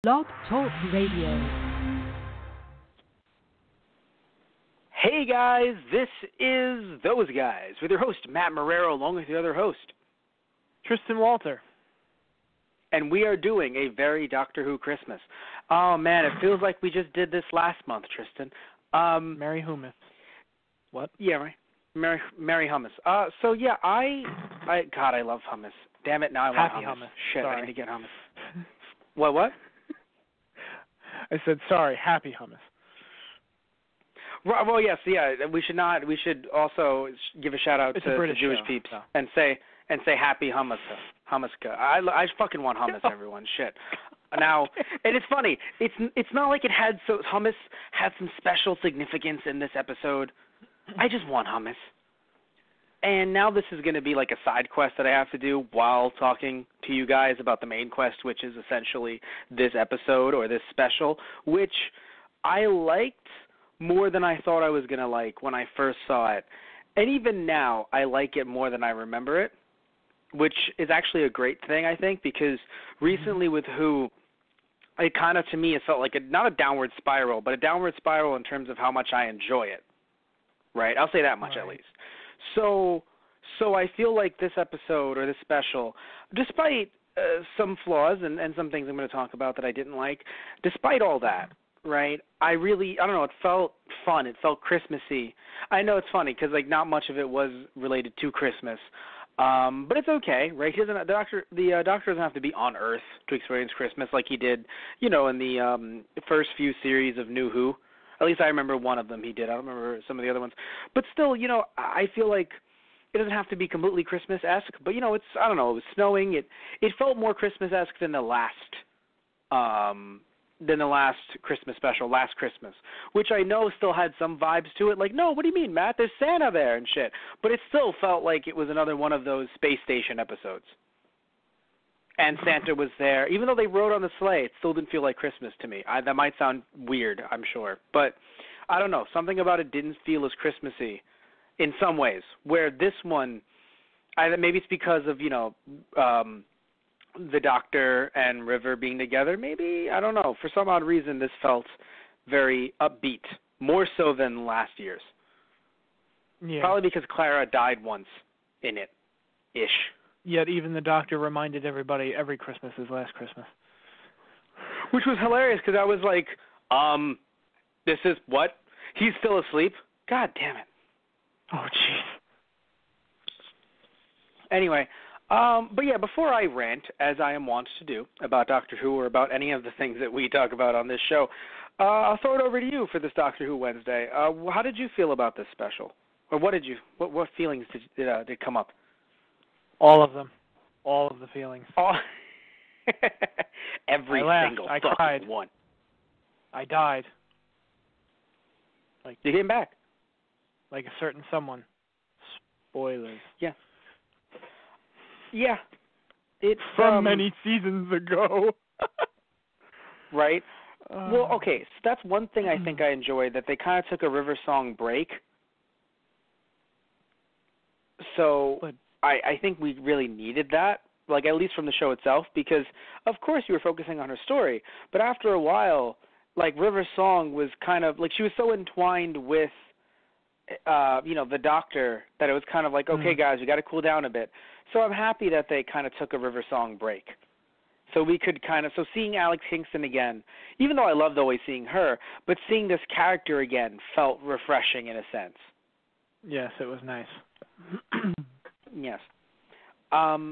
Blog Talk Radio. Hey guys, this is Those Guys with your host Matt Marrero along with your other host Tristan Walter. And we are doing a very Doctor Who Christmas. Oh man, it feels like we just did this last month, Tristan. Merry Hummus. What? Yeah, right. Merry Hummus. So yeah, I love hummus. Damn it, now I want Happy hummus. Shit, Sorry. I need to get hummus. What? I said sorry, happy hummus. Well, yes, yeah. We should also give a shout out to the Jewish show, peeps so. and say happy Hanukkah. I fucking want hummus, everyone. Shit. Now, and it's funny. It's not like hummus had some special significance in this episode. I just want hummus. And now this is going to be like a side quest that I have to do while talking to you guys about the main quest, which is essentially this episode or this special, which I liked more than I thought I was going to like when I first saw it. And even now, I like it more than I remember it, which is actually a great thing, I think, because recently with Who, it kind of, to me, it felt like not a downward spiral, but a downward spiral in terms of how much I enjoy it, right? I'll say that much at least. So I feel like this episode or this special, despite some flaws and some things I'm going to talk about that I didn't like, despite all that, right, I don't know, it felt fun. It felt Christmassy. I know it's funny because, like, not much of it was related to Christmas. But it's okay, right? The doctor doesn't have to be on Earth to experience Christmas like he did, in the first few series of New Who. At least I remember one of them he did. I don't remember some of the other ones. But still, I feel like it doesn't have to be completely Christmas-esque. But, it was snowing. It felt more Christmas-esque than the last Christmas special, Last Christmas, which I know still had some vibes to it. Like, no, what do you mean, Matt? There's Santa there and shit. But it still felt like it was another one of those space station episodes. And Santa was there. Even though they rode on the sleigh, it still didn't feel like Christmas to me. That might sound weird, I'm sure. But I don't know. Something about it didn't feel as Christmassy in some ways, where this one, maybe it's because of, the Doctor and River being together. Maybe, I don't know. For some odd reason, this felt very upbeat, more so than last year's. Yeah. Probably because Clara died once in it-ish. Yet even the Doctor reminded everybody every Christmas is last Christmas. Which was hilarious because I was like, this is what? He's still asleep? God damn it. Oh, jeez. Anyway, but yeah, before I rant, as I am wont to do, about Doctor Who or about any of the things that we talk about on this show, I'll throw it over to you for this Doctor Who Wednesday. How did you feel about this special? Or what feelings did come up? All of them. All of the feelings. Every I laughed. single I fucking cried. one. I died. You came back. Like a certain someone. Spoilers. Yeah. Yeah. It's From many seasons ago. Right? Well, okay, so that's one thing I think I enjoyed, that they kind of took a River Song break. So I think we really needed that, like at least from the show itself, because of course you were focusing on her story, but after a while, like River Song was kind of like she was so entwined with, the Doctor that it was kind of like, okay, guys, we got to cool down a bit. So I'm happy that they kind of took a River Song break. So we could seeing Alex Kingston again, even though I loved always seeing her, but seeing this character again felt refreshing in a sense. Yes, it was nice. Yes. Before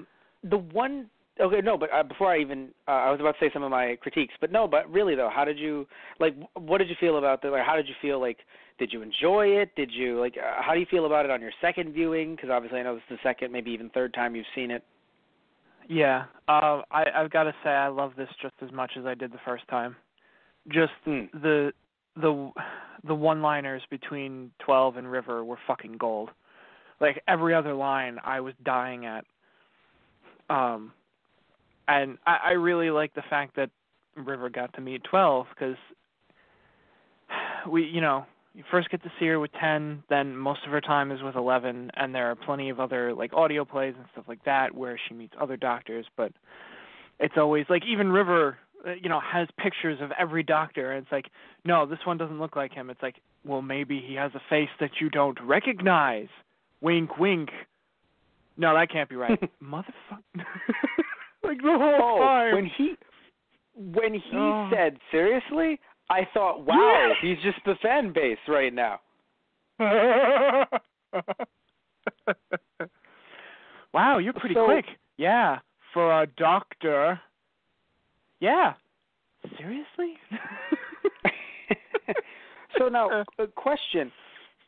I even, I was about to say some of my critiques, but really though, what did you feel about how did you feel, like, did you enjoy it? Did you, how do you feel about it on your second viewing? Because obviously I know this is the second, maybe even third time you've seen it. Yeah, I've got to say I love this just as much as I did the first time. Just the one-liners between 12 and River were fucking gold. Like, every other line I was dying at. And I really like the fact that River got to meet 12, because you first get to see her with 10, then most of her time is with 11, and there are plenty of other, like, audio plays and stuff like that where she meets other doctors, but it's always, like, even River has pictures of every doctor, and it's like, no, this one doesn't look like him. It's like, well, maybe he has a face that you don't recognize. Wink, wink. No, that can't be right. Motherfucker. Like the whole time. When he said, seriously, I thought, wow, he's just the fan base right now. Wow, you're pretty quick. Yeah, for a doctor. Yeah. Seriously? So now, a question.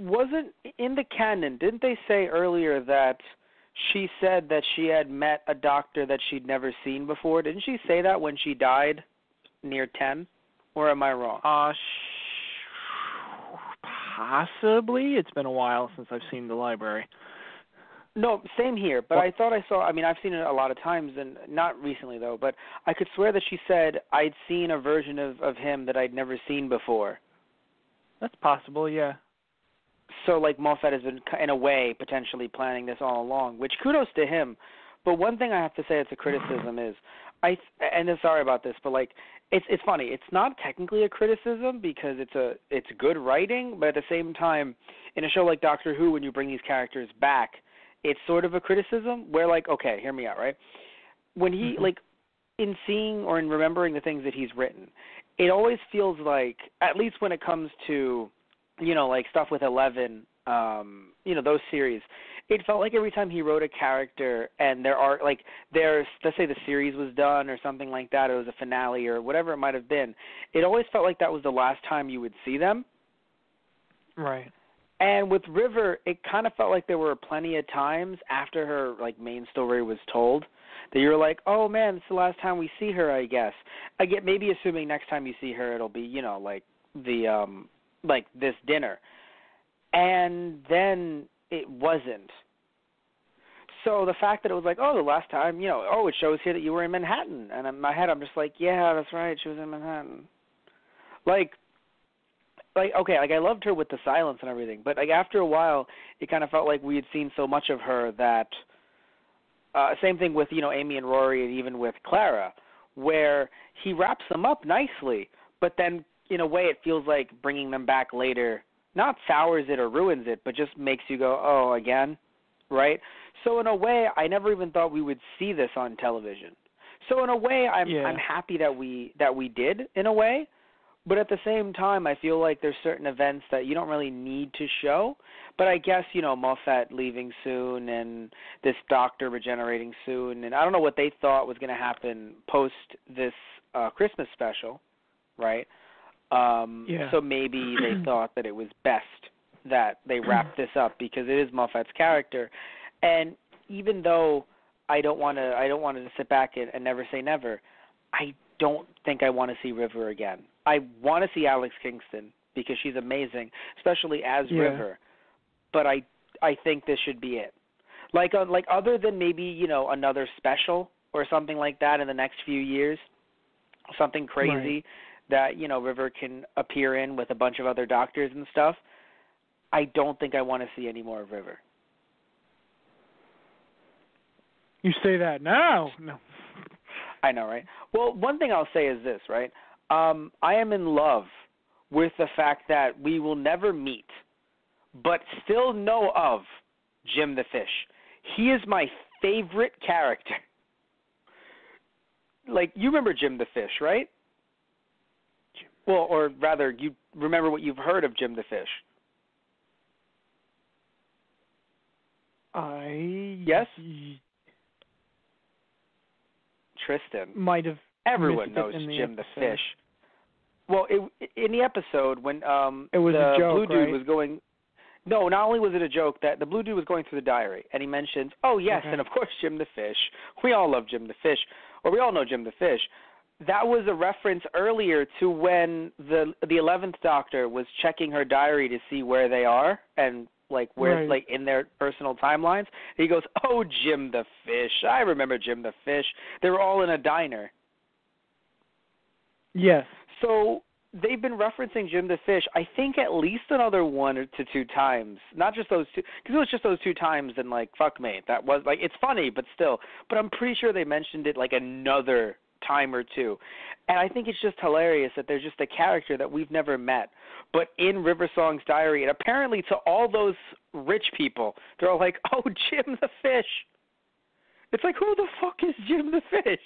Wasn't in the canon, didn't they say earlier that she said that she had met a doctor that she'd never seen before? Didn't she say that when she died near 10? Or am I wrong? Possibly. It's been a while since I've seen the library. No, same here. But I thought I saw, I've seen it a lot of times, and not recently, though. But I could swear that she said I'd seen a version of him that I'd never seen before. That's possible, yeah. So, like, Moffat has been, in a way, potentially planning this all along, which kudos to him. But one thing I have to say it's a criticism is, and I'm sorry about this, but, like, it's funny. It's not technically a criticism because it's good writing, but at the same time, in a show like Doctor Who, when you bring these characters back, it's sort of a criticism where, like, okay, hear me out, right? When he, like, in seeing or in remembering the things that he's written, it always feels like, at least when it comes to, like stuff with 11, those series, it felt like every time he wrote a character and let's say the series was done or something like that, it was a finale or whatever it might have been, it always felt like that was the last time you would see them. Right. And with River, it kind of felt like there were plenty of times after her, like, main story was told that you were like, oh, man, it's the last time we see her, I guess. I get maybe assuming next time you see her it'll be, like the like this dinner. And then it wasn't. So the fact that it was like, oh, the last time, it shows here that you were in Manhattan. And in my head I'm just like, yeah, that's right, she was in Manhattan. Like, okay, like I loved her with the silence and everything, but like after a while, it kind of felt like we had seen so much of her that, same thing with, Amy and Rory and even with Clara, where he wraps them up nicely, but then in a way it feels like bringing them back later not sours it or ruins it, but just makes you go, oh, again, right? So in a way, I never even thought we would see this on television. So in a way, I'm happy that we did, in a way. But at the same time, I feel like there's certain events that you don't really need to show. But I guess, Moffat leaving soon and this doctor regenerating soon. And I don't know what they thought was going to happen post this Christmas special, right? So maybe they thought that it was best that they wrap this up because it is Moffat's character. And even though I don't want to sit back and never say never, I don't think I want to see River again. I want to see Alex Kingston because she's amazing, especially as River. But I think this should be it. Like other than maybe, another special or something like that in the next few years, something crazy that, River can appear in with a bunch of other doctors and stuff, I don't think I want to see any more of River. You say that now. No. I know, right? Well, one thing I'll say is this, right? I am in love with the fact that we will never meet, but still know of Jim the Fish. He is my favorite character. Like, you remember Jim the Fish, right? Well, or rather, you remember what you've heard of Jim the Fish. Yes? Tristan. Might have. Everyone knows Jim the Fish. Well, in the episode when it was the a joke, blue dude right? was going. No, not only was it a joke, that the blue dude was going through the diary, and he mentions, oh, yes, and of course Jim the Fish. We all love Jim the Fish, or we all know Jim the Fish. That was a reference earlier to when the 11th Doctor was checking her diary to see where they are and like where like in their personal timelines. He goes, "Oh, Jim the Fish. I remember Jim the Fish. They were all in a diner." Yes. So they've been referencing Jim the Fish, I think at least another 1 to 2 times. Not just those two, because it was just those 2 times and like, fuck me. That was like, it's funny, but still. But I'm pretty sure they mentioned it like another time or two. And I think it's just hilarious that there's just a character that we've never met. But in River Song's diary, and apparently to all those rich people, they're all like, oh, Jim the Fish. It's like, who the fuck is Jim the Fish?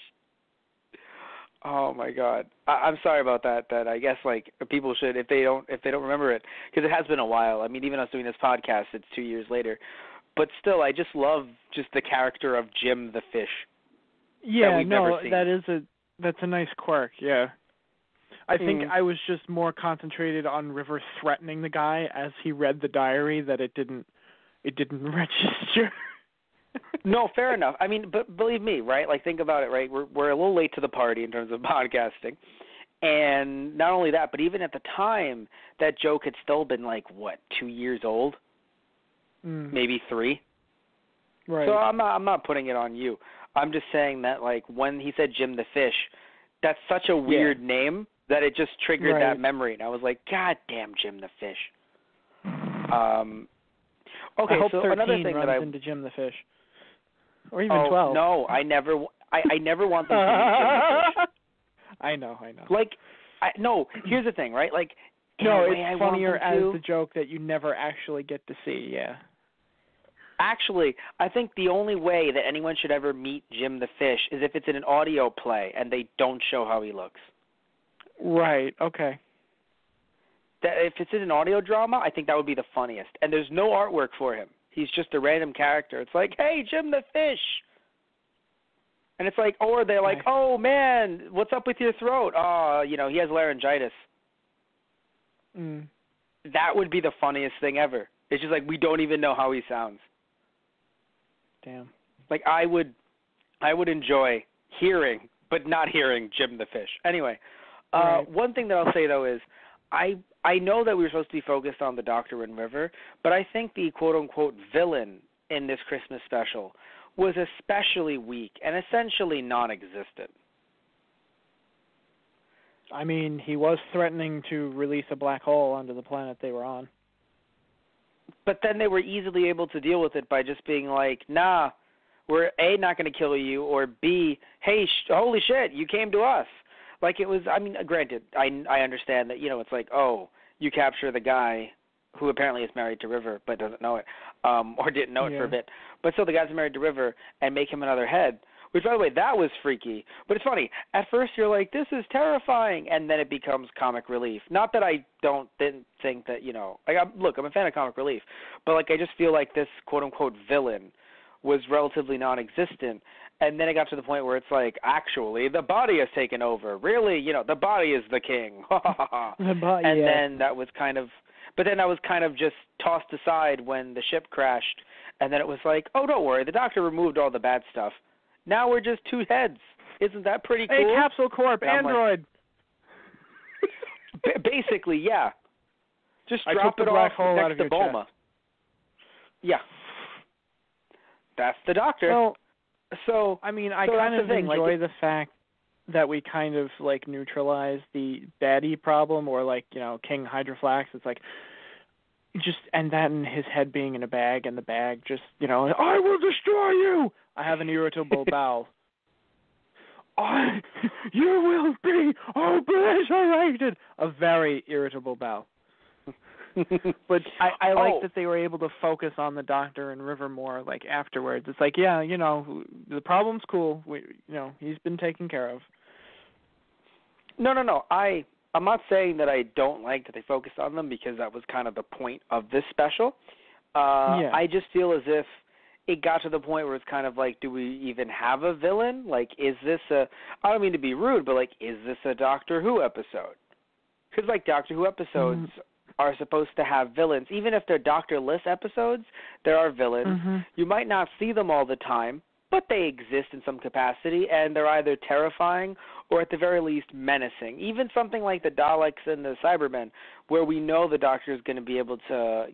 Oh my God, I'm sorry about that. That I guess like people should, if they don't remember it, because it has been a while. I mean, even us doing this podcast, it's 2 years later, but still, I just love just the character of Jim the Fish. Yeah, no, that's a nice quirk. Yeah, I think I was just more concentrated on River threatening the guy as he read the diary that it didn't register. No, fair enough. I mean, but believe me, right? Like, think about it, right? We're a little late to the party in terms of podcasting, and not only that, but even at the time, that joke had still been like 2 years old, maybe 3. Right. So I'm not putting it on you. I'm just saying that like when he said Jim the Fish, that's such a weird name that it just triggered that memory, and I was like, God damn, Jim the Fish. Okay, I hope so 13 another thing runs that into Jim the Fish. Or even 12. No, I never want them to use Jim the Fish. I know. Like, no, here's the thing, right? Like, no, it's funnier as the joke that you never actually get to see, yeah. Actually, I think the only way that anyone should ever meet Jim the Fish is if it's in an audio play and they don't show how he looks. Right, okay. That if it's in an audio drama, I think that would be the funniest. And there's no artwork for him. He's just a random character. It's like, hey, Jim the Fish. And it's like, or they're like, oh, man, what's up with your throat? Oh, he has laryngitis. That would be the funniest thing ever. It's just like we don't even know how he sounds. Damn. Like I would enjoy hearing, but not hearing Jim the Fish. Anyway, one thing that I'll say, though, is I know that we were supposed to be focused on the Doctor and River, but I think the quote-unquote villain in this Christmas special was especially weak and essentially non-existent. I mean, he was threatening to release a black hole onto the planet they were on. But then they were easily able to deal with it by just being like, nah, we're A, not going to kill you, or B, hey, holy shit, you came to us. Like it was, I mean, granted, I understand that, it's like, oh, you capture the guy who apparently is married to River but doesn't know it, or didn't know it for a bit. But still, the guy's married to River and make him another head, which, by the way, that was freaky. But it's funny. At first, you're like, this is terrifying, and then it becomes comic relief. Not that I didn't think that, look, I'm a fan of comic relief, but, like, I just feel like this quote-unquote villain was relatively non-existent. And then it got to the point where it's like, actually, the body has taken over. Really, the body is the king. Then that was kind of, but then that was kind of just tossed aside when the ship crashed. And then it was like, oh, don't worry, the Doctor removed all the bad stuff. Now we're just 2 heads. Isn't that pretty cool? Hey, Capsule Corp, Android. Like, basically, yeah. Just I drop took it the black off hole next out of to your Bulma. chest. Yeah. That's the Doctor. Well, so I mean, I so kind of enjoy like, the fact that we kind of like neutralize the baddie problem, or like King Hydroflax. It's like just and then his head being in a bag, and the bag just I will destroy you. I have an irritable bowel. You will be obliterated. A very irritable bowel. But I like that they were able to focus on the Doctor and River more like afterwards. It's like, the problem's cool. He's been taken care of. No. I'm not saying that I don't like that they focused on them, because that was kind of the point of this special. I just feel as if it got to the point where it's kind of like, do we even have a villain? Like, is this I don't mean to be rude, but like, is this a Doctor Who episode? Because like Doctor Who episodes are supposed to have villains. Even if they're Doctor-less episodes, there are villains. You might not see them all the time, but they exist in some capacity, and they're either terrifying or at the very least menacing. Even something like the Daleks and the Cybermen, where we know the Doctor is going to be able to,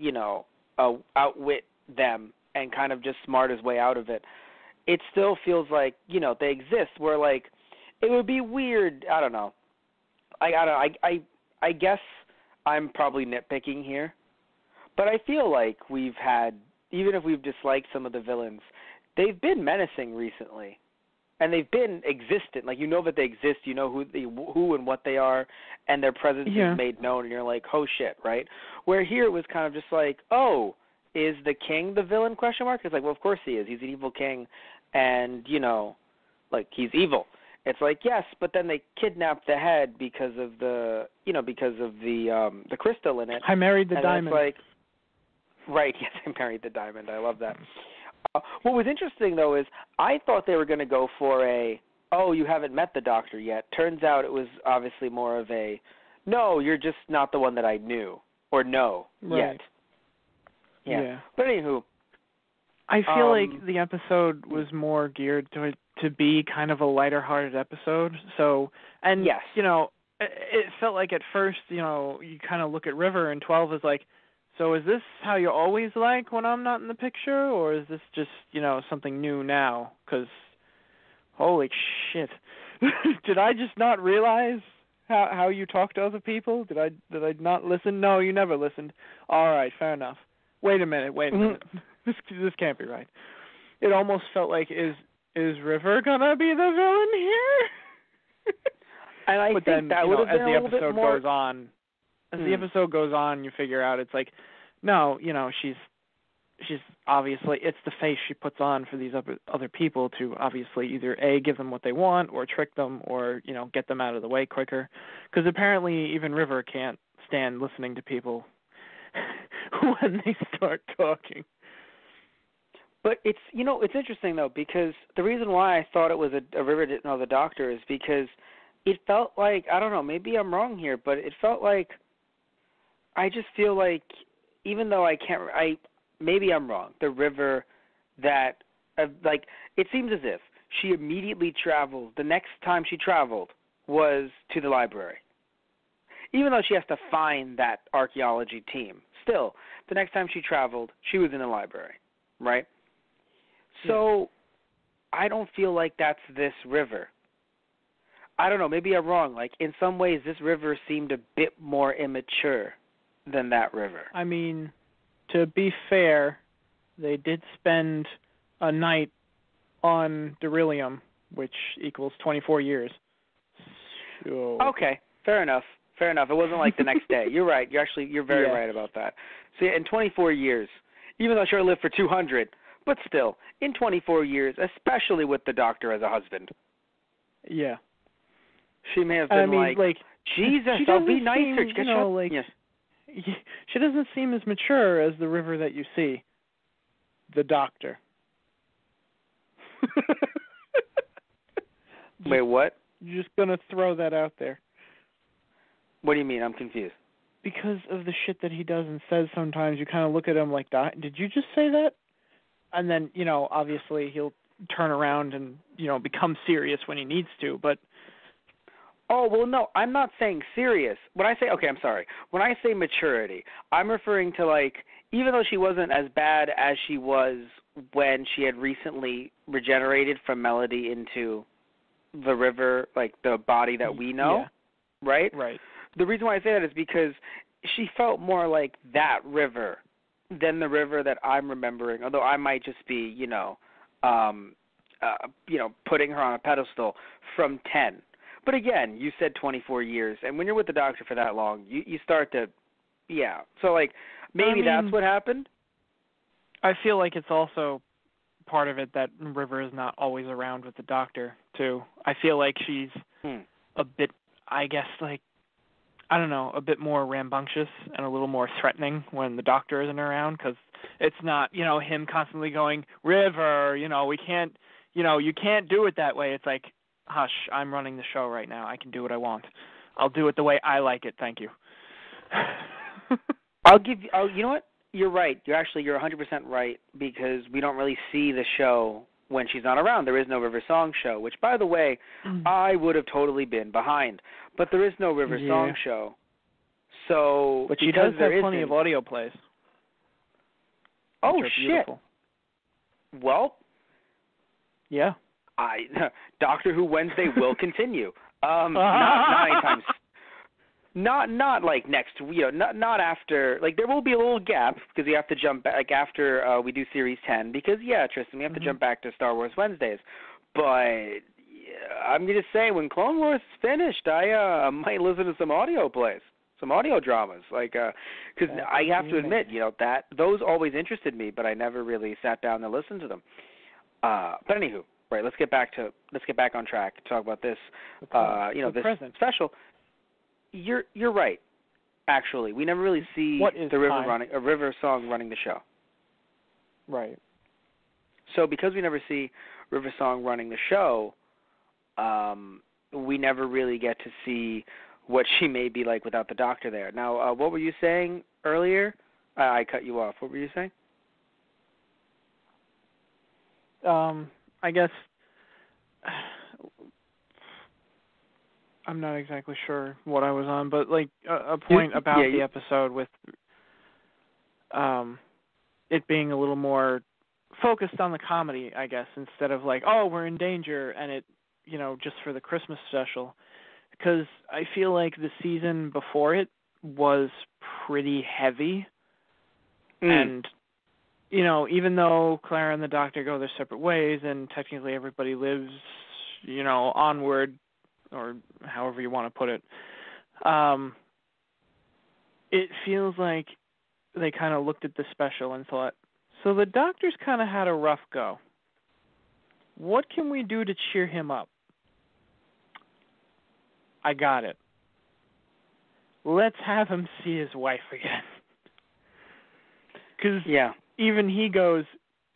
outwit them and kind of just smart his way out of it. It still feels like, they exist, where like it would be weird. I don't know. I guess I'm probably nitpicking here, but I feel like we've had, even if we've disliked some of the villains, they've been menacing recently. and they've been existent. Like, you know that they exist, you know who and what they are, and their presence is made known, and you're like, oh shit, right? Where here it was kind of just like, oh, is the king the villain, question mark? It's like, well, of course he is. He's an evil king, and, you know, like, he's evil. It's like, yes, but then they kidnapped the head because of the crystal in it. I married the diamond. It's like, right, yes, I married the diamond. I love that. What was interesting, though, is I thought they were going to go for you haven't met the Doctor yet. Turns out it was obviously more of no, you're just not the one that I knew, or yet. Yeah. But anywho, I feel like the episode was more geared to be kind of a lighter-hearted episode. So, and yes, you know, it felt like at first, you know, you kind of look at River and 12 is like, so is this how you always like when I'm not in the picture, or is this just, you know, something new now? Because, holy shit, did I just not realize how you talk to other people? Did I not listen? No, you never listened. All right, fair enough. Wait a minute. This can't be right. It almost felt like, is River gonna be the villain here? And I but think then, that would have been as the episode more... goes on, the episode goes on, you figure out it's like, no, you know, she's obviously, it's the face she puts on for these other people to obviously either A, give them what they want, or trick them, or, you know, get them out of the way quicker. Because apparently even River can't stand listening to people when they start talking. But it's, you know, it's interesting, though, because the reason why I thought it was a River didn't know the Doctor is because it felt like, I don't know, maybe I'm wrong here, but it felt like, I just feel like, even though maybe I'm wrong, the River that, like, it seems as if she immediately traveled, the next time she traveled was to the library. Even though she has to find that archaeology team, still, the next time she traveled, she was in the library, right? So, I don't feel like that's this River. I don't know, maybe I'm wrong. Like, in some ways, this River seemed a bit more immature than that River. I mean, to be fair, they did spend a night on Beryllium, which equals 24 years. So... Okay, fair enough. It wasn't like the next day. You're right. You're very right about that. So, in 24 years, even though she lived for 200, but still, in 24 years, especially with the Doctor as a husband. Yeah. She may have been like, Jesus, I'll be nicer. Yes. She doesn't seem as mature as the River that you see. The Doctor. Wait, what? You're just going to throw that out there. What do you mean? I'm confused. Because of the shit that he does and says sometimes, you kind of look at him like, did you just say that? And then, you know, obviously he'll turn around and, you know, become serious when he needs to, but... Oh, well, no, I'm not saying serious. When I say maturity, I'm referring to, like, even though she wasn't as bad as she was when she had recently regenerated from Melody into the River, like the body that we know, right? Right. The reason why I say that is because she felt more like that River than the River that I'm remembering, although I might just be, putting her on a pedestal from 10. But again, you said 24 years, and when you're with the Doctor for that long, you start to, So, like, maybe that's what happened? I feel like it's also part of it that River is not always around with the Doctor, too. I feel like she's a bit, I guess, like, I don't know, a bit more rambunctious and a little more threatening when the Doctor isn't around, because it's not, him constantly going, River, we can't, you can't do it that way. It's like, hush, I'm running the show right now. I can do what I want. I'll do it the way I like it. Thank you. I'll give you, you know what? You're right. You're 100% right, because we don't really see the show when she's not around. There is no River Song show, which, by the way, I would have totally been behind. But there is no River Song show. So, but she does have plenty of audio plays. Oh, shit. Beautiful. Well, yeah. Doctor Who Wednesday will continue. Not anytime. Not like next. Not after. Like, there will be a little gap because we have to jump back after we do Series 10. Because Tristan, we have to jump back to Star Wars Wednesdays. But I'm gonna say when Clone Wars is finished, I might listen to some audio plays, some audio dramas, like because I have to admit, that those always interested me, but I never really sat down to listen to them. But anywho, right? Let's get back on track to talk about this. This present. special. You're right. Actually, we never really see the River Song running the show. Right. So because we never see River Song running the show, we never really get to see what she may be like without the Doctor there. Now, what were you saying earlier? I cut you off. What were you saying? I guess I'm not exactly sure what I was on, but like a point about the episode with it being a little more focused on the comedy, I guess, instead of like, oh, we're in danger, and it, just for the Christmas special, because I feel like the season before it was pretty heavy, and even though Clara and the Doctor go their separate ways, and technically everybody lives, onward, or however you want to put it, it feels like they kind of looked at the special and thought, so the Doctor's kind of had a rough go. What can we do to cheer him up? I got it. Let's have him see his wife again. Because even he goes,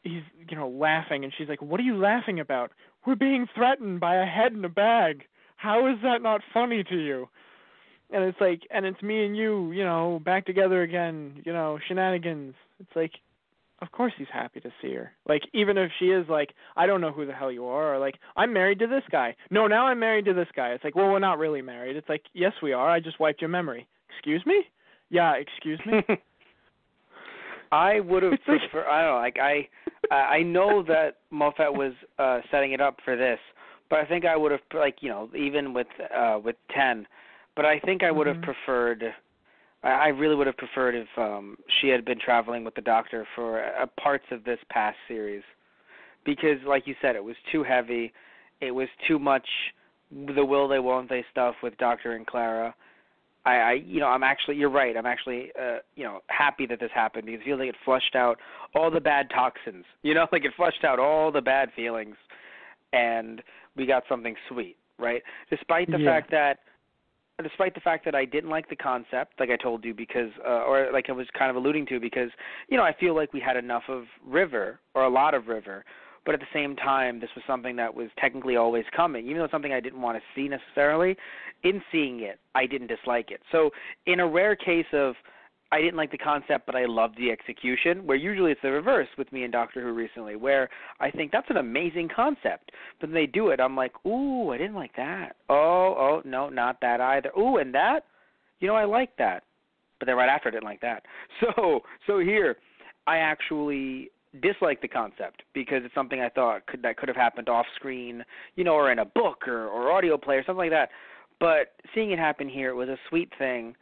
he's, laughing, and she's like, what are you laughing about? We're being threatened by a head in a bag. How is that not funny to you? And it's like, and it's me and you, back together again, shenanigans. It's like, of course he's happy to see her. Like, even if she is like, I don't know who the hell you are, or like, I'm married to this guy. No, now I'm married to this guy. It's like, well, we're not really married. It's like, yes, we are. I just wiped your memory. Excuse me? Yeah, excuse me? I would have preferred, I don't know, I know that Moffat was setting it up for this, but I think I would have, even with 10, but I think I would have preferred, I really would have preferred if she had been traveling with the Doctor for parts of this past series, because, like you said, it was too heavy, it was too much the will they won't they stuff with Doctor and Clara. I'm actually, you're right. I'm actually, happy that this happened because it feels like it flushed out all the bad toxins. Like it flushed out all the bad feelings, and we got something sweet, right? Despite the fact that I didn't like the concept, like I told you, because, or like I was kind of alluding to, because, I feel like we had enough of River, or a lot of River, but at the same time, this was something that was technically always coming. Even though it's something I didn't want to see necessarily, in seeing it, I didn't dislike it. So in a rare case of I didn't like the concept, but I loved the execution, where usually it's the reverse with me and Doctor Who recently, where I think that's an amazing concept. But when they do it, I'm like, ooh, I didn't like that. Oh, no, not that either. Ooh, and that? I like that. But then right after, I didn't like that. So here, I actually dislike the concept because it's something I thought could have happened off screen, or in a book or audio play or something like that. But seeing it happen here, it was a sweet thing,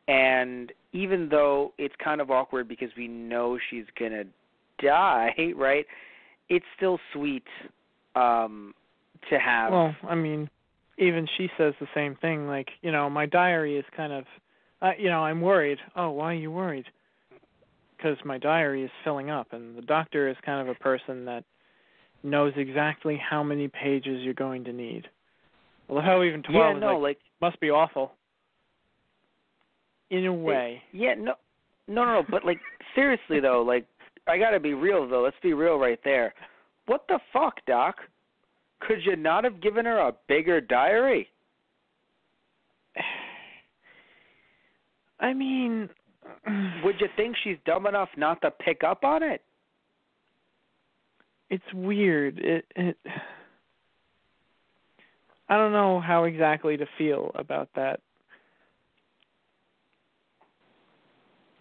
and even though it's kind of awkward because we know she's gonna die, right? It's still sweet to have. Well, I mean, even she says the same thing. Like, my diary is kind of, I'm worried. Oh, why are you worried? Because my diary is filling up, and the Doctor is kind of a person that knows exactly how many pages you're going to need. Well, how even 12 is must be awful. In a way. No, but seriously though, I gotta be real though. Let's be real right there. What the fuck, Doc? Could you not have given her a bigger diary? I mean, would you think she's dumb enough not to pick up on it? It's weird. I don't know how exactly to feel about that.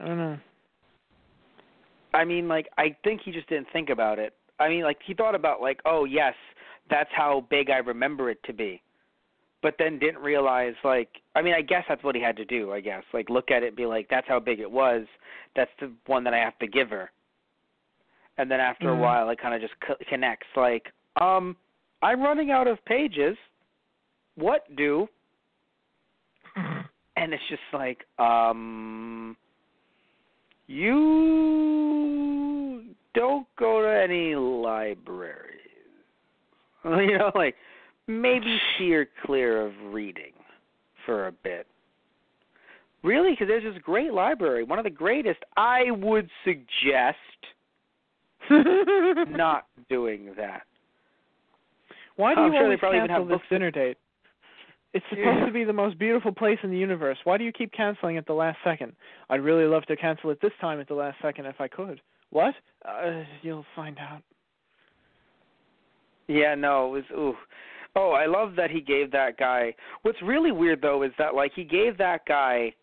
I don't know. I mean, I think he just didn't think about it. I mean, he thought about, oh, yes, that's how big I remember it to be. But then didn't realize, I guess that's what he had to do, I guess. Look at it and be like, that's how big it was. That's the one that I have to give her. And then after a while, it kind of just connects. I'm running out of pages. What do? And it's just like, you don't go to any libraries. You know, like, maybe steer clear of reading for a bit. Really? Because there's this great library, one of the greatest. I would suggest not doing that. Why do you always probably cancel this dinner date? It's supposed to be the most beautiful place in the universe. Why do you keep canceling at the last second? I'd really love to cancel it this time at the last second if I could. What? You'll find out. Yeah, no, it was, ooh. Oh, I love that he gave that guy. What's really weird, though, is that, like, he gave that guy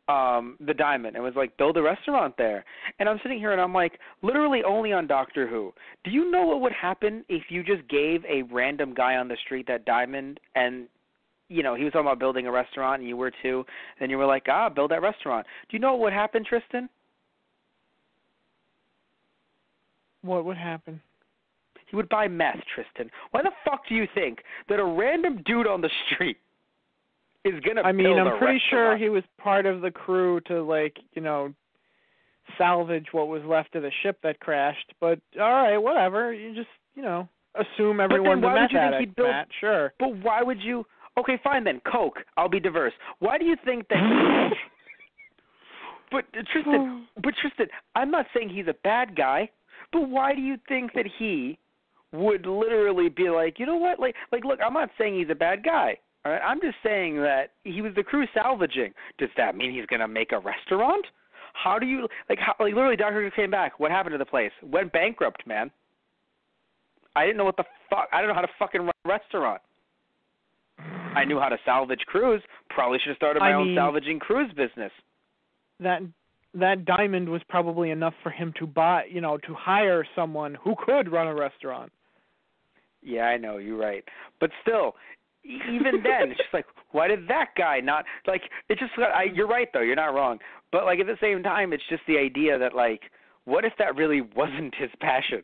the diamond and was like, build a restaurant there. And I'm sitting here and I'm like, literally only on Doctor Who. Do you know what would happen if you just gave a random guy on the street that diamond and, you know, he was talking about building a restaurant and you were too, and you were like, build that restaurant. Do you know what would happen, Tristan? What would happen? He would buy meth, Tristan. Why the fuck do you think that a random dude on the street is going to build a restaurant? I'm pretty sure he was part of the crew to, like, you know, salvage what was left of the ship that crashed. But, all right, whatever. You just, you know, assume everyone's a meth addict, Matt. Sure. But why would you... Okay, fine then. Coke. I'll be diverse. Why do you think that... But Tristan, I'm not saying he's a bad guy, but why do you think that he would literally be like, you know what? Like, look, I'm not saying he's a bad guy. All right? I'm just saying that he was the crew salvaging. Does that mean he's going to make a restaurant? How do you, like, literally, Dr. Who came back. What happened to the place? Went bankrupt, man. I didn't know what the fuck. I don't know how to fucking run a restaurant. I knew how to salvage crews. Probably should have started my own salvaging crews business. That diamond was probably enough for him to buy, you know, to hire someone who could run a restaurant. Yeah, I know, you're right. But still, even then, it's just like, why did that guy not, like, it's just, you're right, though, you're not wrong. But, like, at the same time, it's just the idea that, like, what if that really wasn't his passion?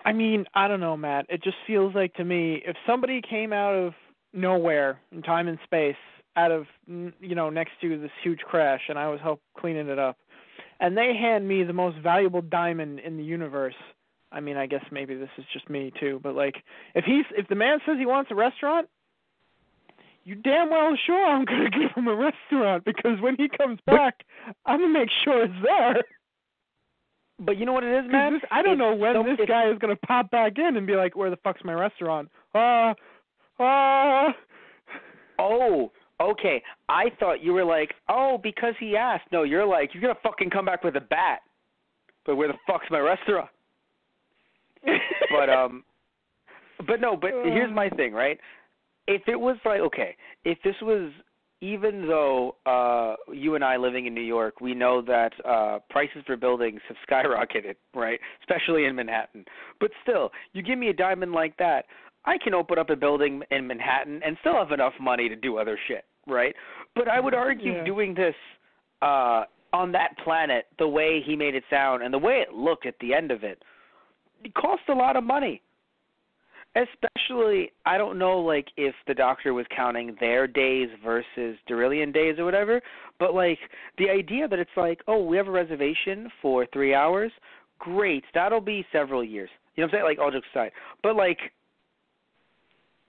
I mean, I don't know, Matt. It just feels like to me, if somebody came out of nowhere in time and space, out of, you know, next to this huge crash, and I was cleaning it up, and they hand me the most valuable diamond in the universe, I mean, I guess maybe this is just me too, but like, if the man says he wants a restaurant, you damn well sure I'm gonna give him a restaurant, because when he comes back, I'm gonna make sure it's there. But you know what it is, man? I don't know when this guy is gonna pop back in and be like, where the fuck's my restaurant? Oh, okay. I thought you were like, oh, because he asked. No, you're like, you're going to fucking come back with a bat. But where the fuck's my restaurant? But here's my thing, right? If it was like, okay, if this was, even though you and I living in New York, we know that prices for buildings have skyrocketed, right? Especially in Manhattan. But still, you give me a diamond like that, I can open up a building in Manhattan and still have enough money to do other shit, right? But I would argue doing this on that planet, the way he made it sound and the way it looked at the end of it, it cost a lot of money. Especially, I don't know, like, if the Doctor was counting their days versus Derillian days or whatever, but, like, the idea that it's like, oh, we have a reservation for 3 hours, great, that'll be several years. You know what I'm saying? Like, all jokes aside. But, like,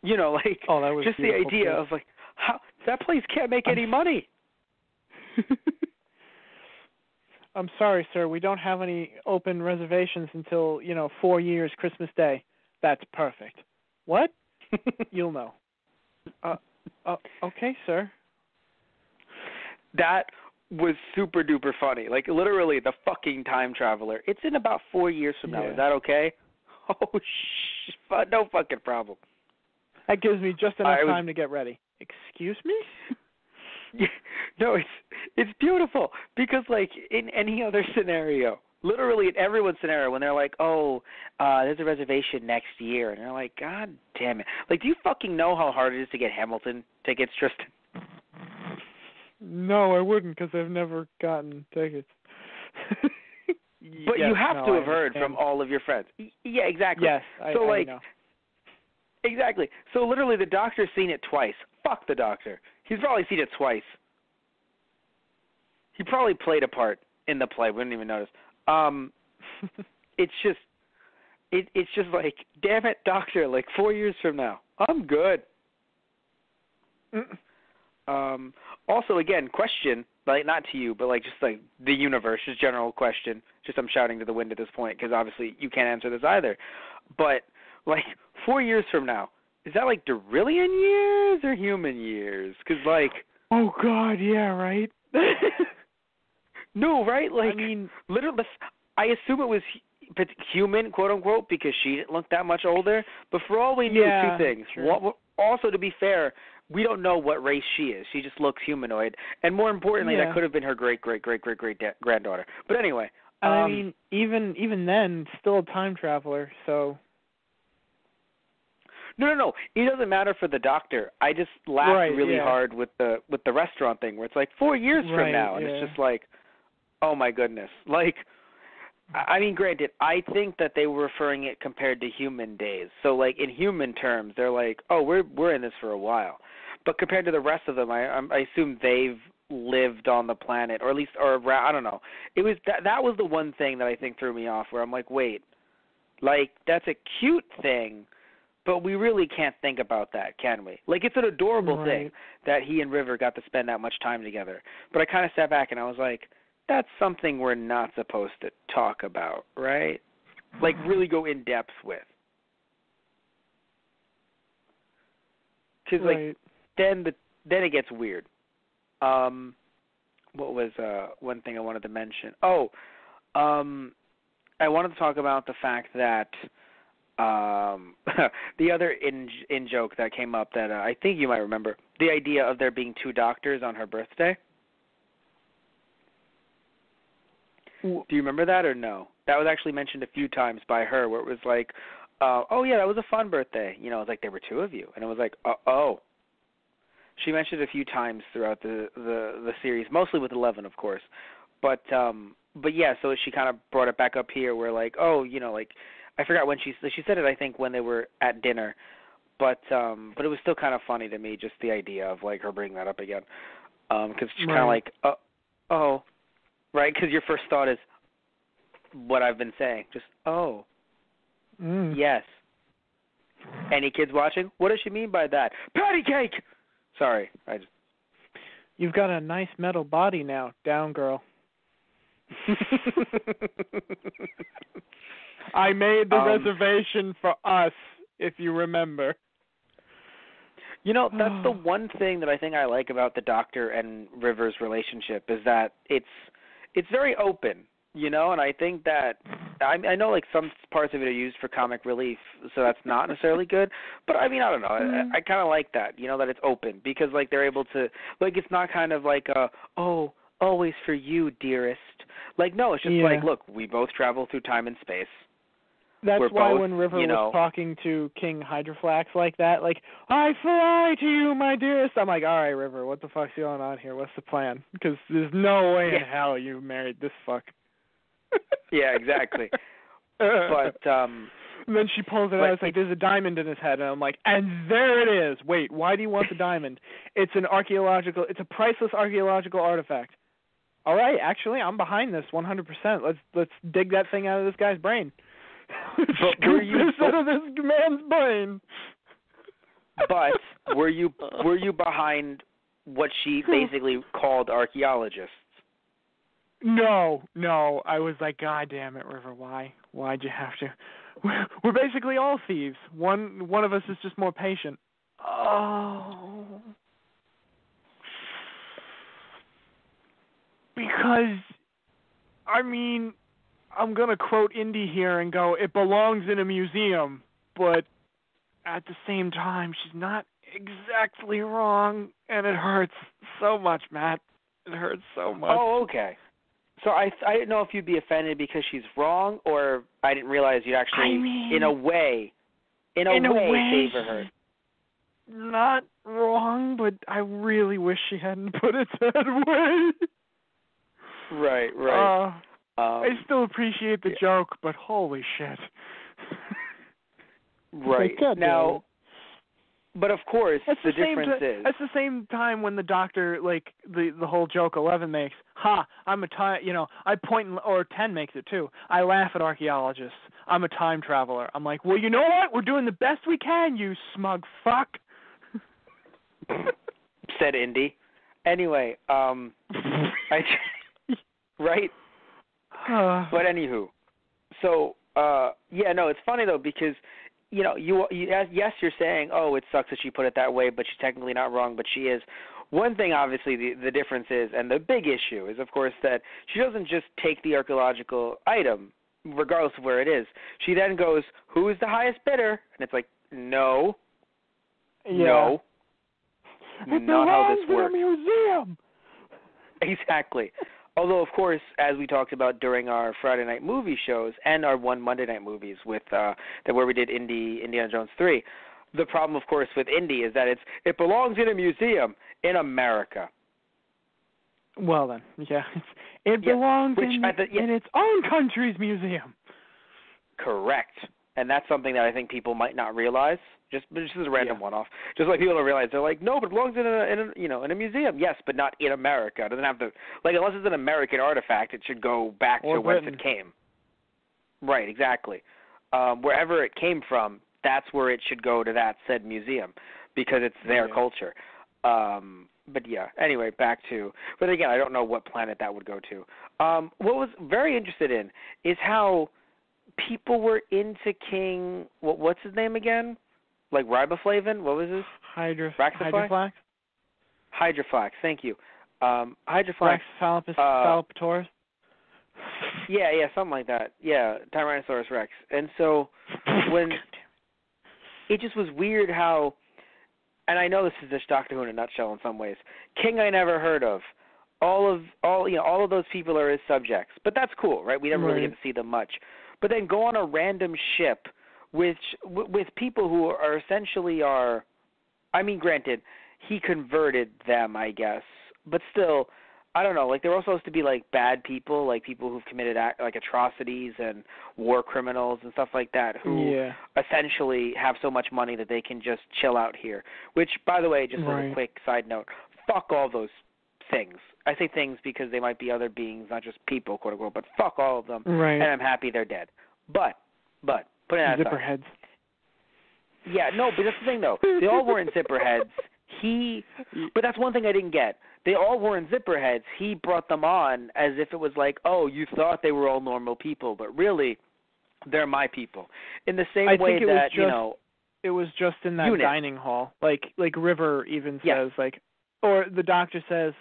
you know, like, just the idea of, like, how that place can't make any money. I'm sorry, sir. We don't have any open reservations until, 4 years, Christmas Day. That's perfect. What? You'll know. Okay, sir. That was super duper funny. Like, literally, the fucking time traveler. It's in about 4 years from now. Is that okay? Oh, no fucking problem. That gives me just enough time to get ready. Excuse me? Yeah, no, it's beautiful because, like, in any other scenario, literally in everyone's scenario, when they're like, oh, there's a reservation next year, and they're like, God damn it. Like, do you fucking know how hard it is to get Hamilton tickets, Tristan? No, I wouldn't, because I've never gotten tickets. But yes, you have no, to I have heard understand. from all of your friends. Yeah, exactly. Yes, so I know. Exactly. So literally, the doctor's seen it twice. Fuck the doctor. He's probably seen it twice. He probably played a part in the play. We didn't even notice. It's just like, damn it, doctor. Like 4 years from now, I'm good. Also, again, question, like not to you, but like just like the universe, just general question. Just I'm shouting to the wind at this point because obviously you can't answer this either. But like 4 years from now, is that like Derillian years or human years? Because like, oh God, yeah, right. no, right? Like, I mean, literally, I assume it was human, quote unquote, because she didn't look that much older. But for all we knew, yeah, two things. sure. Also, to be fair, we don't know what race she is. She just looks humanoid, and more importantly, Yeah. that could have been her great granddaughter. But anyway, I mean, even then, still a time traveler. So. No. It doesn't matter for the doctor. I just laughed really hard with the restaurant thing, where it's like 4 years from now, and it's just like, oh my goodness. Like, I mean, granted, I think that they were referring it compared to human days. So, like, in human terms, they're like, oh, we're in this for a while. But compared to the rest of them, I assume they've lived on the planet, or at least, or I don't know. It was that was the one thing that I think threw me off, where I'm like, wait, like that's a cute thing, but we really can't think about that, can we? Like, it's an adorable thing that he and River got to spend that much time together. But I kind of sat back and I was like, that's something we're not supposed to talk about, right? Like, really go in depth with. Because, like, then it gets weird. What was one thing I wanted to mention? I wanted to talk about the fact that the other in joke that came up that I think you might remember, the idea of there being two doctors on her birthday. Do you remember that or no? That was actually mentioned a few times by her, where it was like, oh yeah, that was a fun birthday. You know, it was like there were two of you, and it was like, oh. She mentioned it a few times throughout the series, mostly with 11, of course. But yeah, so she kind of brought it back up here, where like, oh, you know, like I forgot when she said it. I think when they were at dinner, but it was still kind of funny to me, just the idea of like her bringing that up again, because she's kind of like, oh. Right, because your first thought is what I've been saying. Just, oh, yes. Any kids watching? What does she mean by that? Patty cake! Sorry. You've got a nice metal body now, down girl. I made the reservation for us, if you remember. You know, that's the one thing that I think I like about the Doctor and River's relationship, is that it's very open, you know, and I think that I know like some parts of it are used for comic relief, so that's not necessarily good, but I mean, I don't know, I kind of like that, you know, that it's open, because like they're able to, like, it's not kind of like oh, always for you, dearest. Like, no, it's just like, look, we both travel through time and space. That's why both, when River you know, was talking to King Hydroflax like that, like, I fly to you, my dearest, I'm like, all right, River, what the fuck's going on here? What's the plan? Because there's no way in hell you married this fuck. Yeah, exactly. But and then she pulls it out. It's like, there's a diamond in his head, and I'm like, and there it is. Wait, why do you want the diamond? It's a priceless archaeological artifact. All right, actually, I'm behind this 100%. Let's dig that thing out of this guy's brain. But were you out of this man's brain? But were you behind what she basically called archaeologists? No. I was like, God damn it, River, why? Why'd you have to? We're basically all thieves. One of us is just more patient. Oh. Because, I mean, I'm going to quote Indy here and go, it belongs in a museum, but at the same time, she's not exactly wrong, and it hurts so much, Matt. It hurts so much. Oh, okay. So I didn't know if you'd be offended because she's wrong, or I didn't realize you'd actually, in a way, favor her. Not wrong, but I really wish she hadn't put it that way. Right. I still appreciate the joke, but holy shit. Right. Now, but of course, the difference is... That's the same time when the doctor, like, the whole joke 11 makes, I'm a time, I point, or 10 makes it too. I laugh at archaeologists. I'm a time traveler. I'm like, well, you know what? We're doing the best we can, you smug fuck. Said Indy. Anyway, right? But anywho, so, it's funny though, because, yes, you're saying, oh, it sucks that she put it that way, but she's technically not wrong, but she is. One thing, obviously, the difference is, and the big issue is, of course, that she doesn't just take the archaeological item, regardless of where it is. She then goes, who is the highest bidder? And it's like, no. Yeah. No. It not how this works. in a museum. Exactly. Although, of course, as we talked about during our Friday night movie shows and our one Monday night movies with where we did Indiana Jones 3, the problem, of course, with Indy is that it belongs in a museum in America. Well then, it belongs in its own country's museum. Correct. And that's something that I think people might not realize. Just as a random one-off. Just like people don't realize, they're like, no, but it belongs in a museum. Yes, but not in America. It doesn't have to, unless it's an American artifact, it should go back to whence it came. Right, exactly. Wherever it came from, that's where it should go, to that said museum, because it's their culture. But anyway, back to, but again, I don't know what planet that would go to. What was very interested in is how people were into King, what's his name again? Like riboflavin? What was his? Hydroflax? Hydroflax, thank you. Hydroflax. Phallopatoris? Yeah, something like that. Yeah, Tyrannosaurus Rex. And so when it just was weird how, and I know this is just Doctor Who in a nutshell in some ways. King I never heard of. All of those people are his subjects. But that's cool, right? We never really get to see them much. But then go on a random ship with people who are essentially granted, he converted them, I guess, but still, I don't know, like they're all supposed to be like bad people, like people who've committed atrocities and war criminals and stuff like that, who essentially have so much money that they can just chill out here. Which, by the way, just as a quick side note, fuck all those things. I say things because they might be other beings, not just people, quote unquote, but fuck all of them, and I'm happy they're dead. But putting that aside. Zipperheads. Yeah, no, but that's the thing, though. They all weren't zipperheads. But that's one thing I didn't get. They all weren't zipperheads. He brought them on as if it was like, oh, you thought they were all normal people, but really, they're my people. In the same way that, it was just in that dining hall. Like River even says, or the doctor says,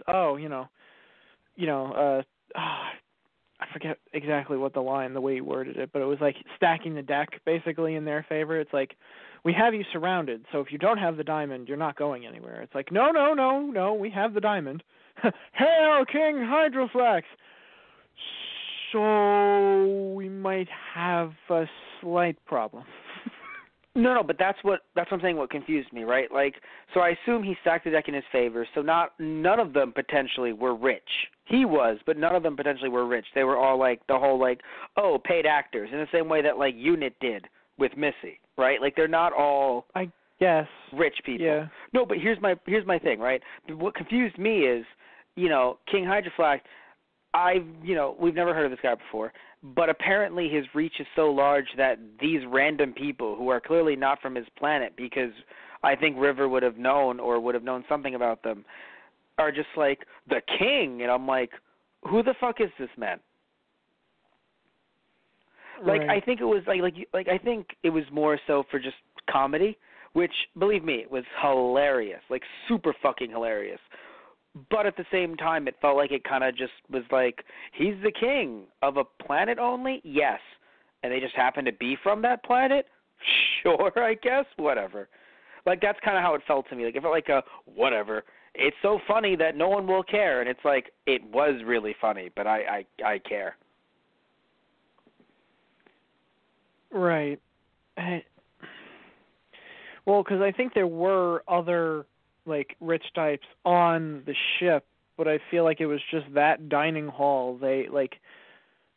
I forget exactly what the way he worded it, but it was like stacking the deck basically in their favor. It's like, we have you surrounded, so if you don't have the diamond, you're not going anywhere. It's like, no, we have the diamond. Hail King Hydroflax! So we might have a slight problem. No, but that's what I'm saying. What confused me, right? Like, so I assume he stacked the deck in his favor. So none of them potentially were rich. He was, but none of them potentially were rich. They were all like the whole paid actors in the same way that Unit did with Missy, right? Like they're not all, I guess, rich people. Yeah. No, but here's my thing, right? What confused me is, King Hydroflax. We've never heard of this guy before, but apparently his reach is so large that these random people who are clearly not from his planet, because I think River would have known something about them, are just like, the king, and I'm like, who the fuck is this man? Like, I think it was I think it was more so for just comedy, which, believe me, it was hilarious, like super fucking hilarious. But at the same time, it felt like it kind of just was like, he's the king of a planet only? Yes. And they just happen to be from that planet? Sure, I guess. Whatever. Like, that's kind of how it felt to me. Like, it felt like whatever. It's so funny that no one will care. And it's like, it was really funny, but I care. Right. Well, because I think there were other rich types on the ship, but I feel like it was just that dining hall. They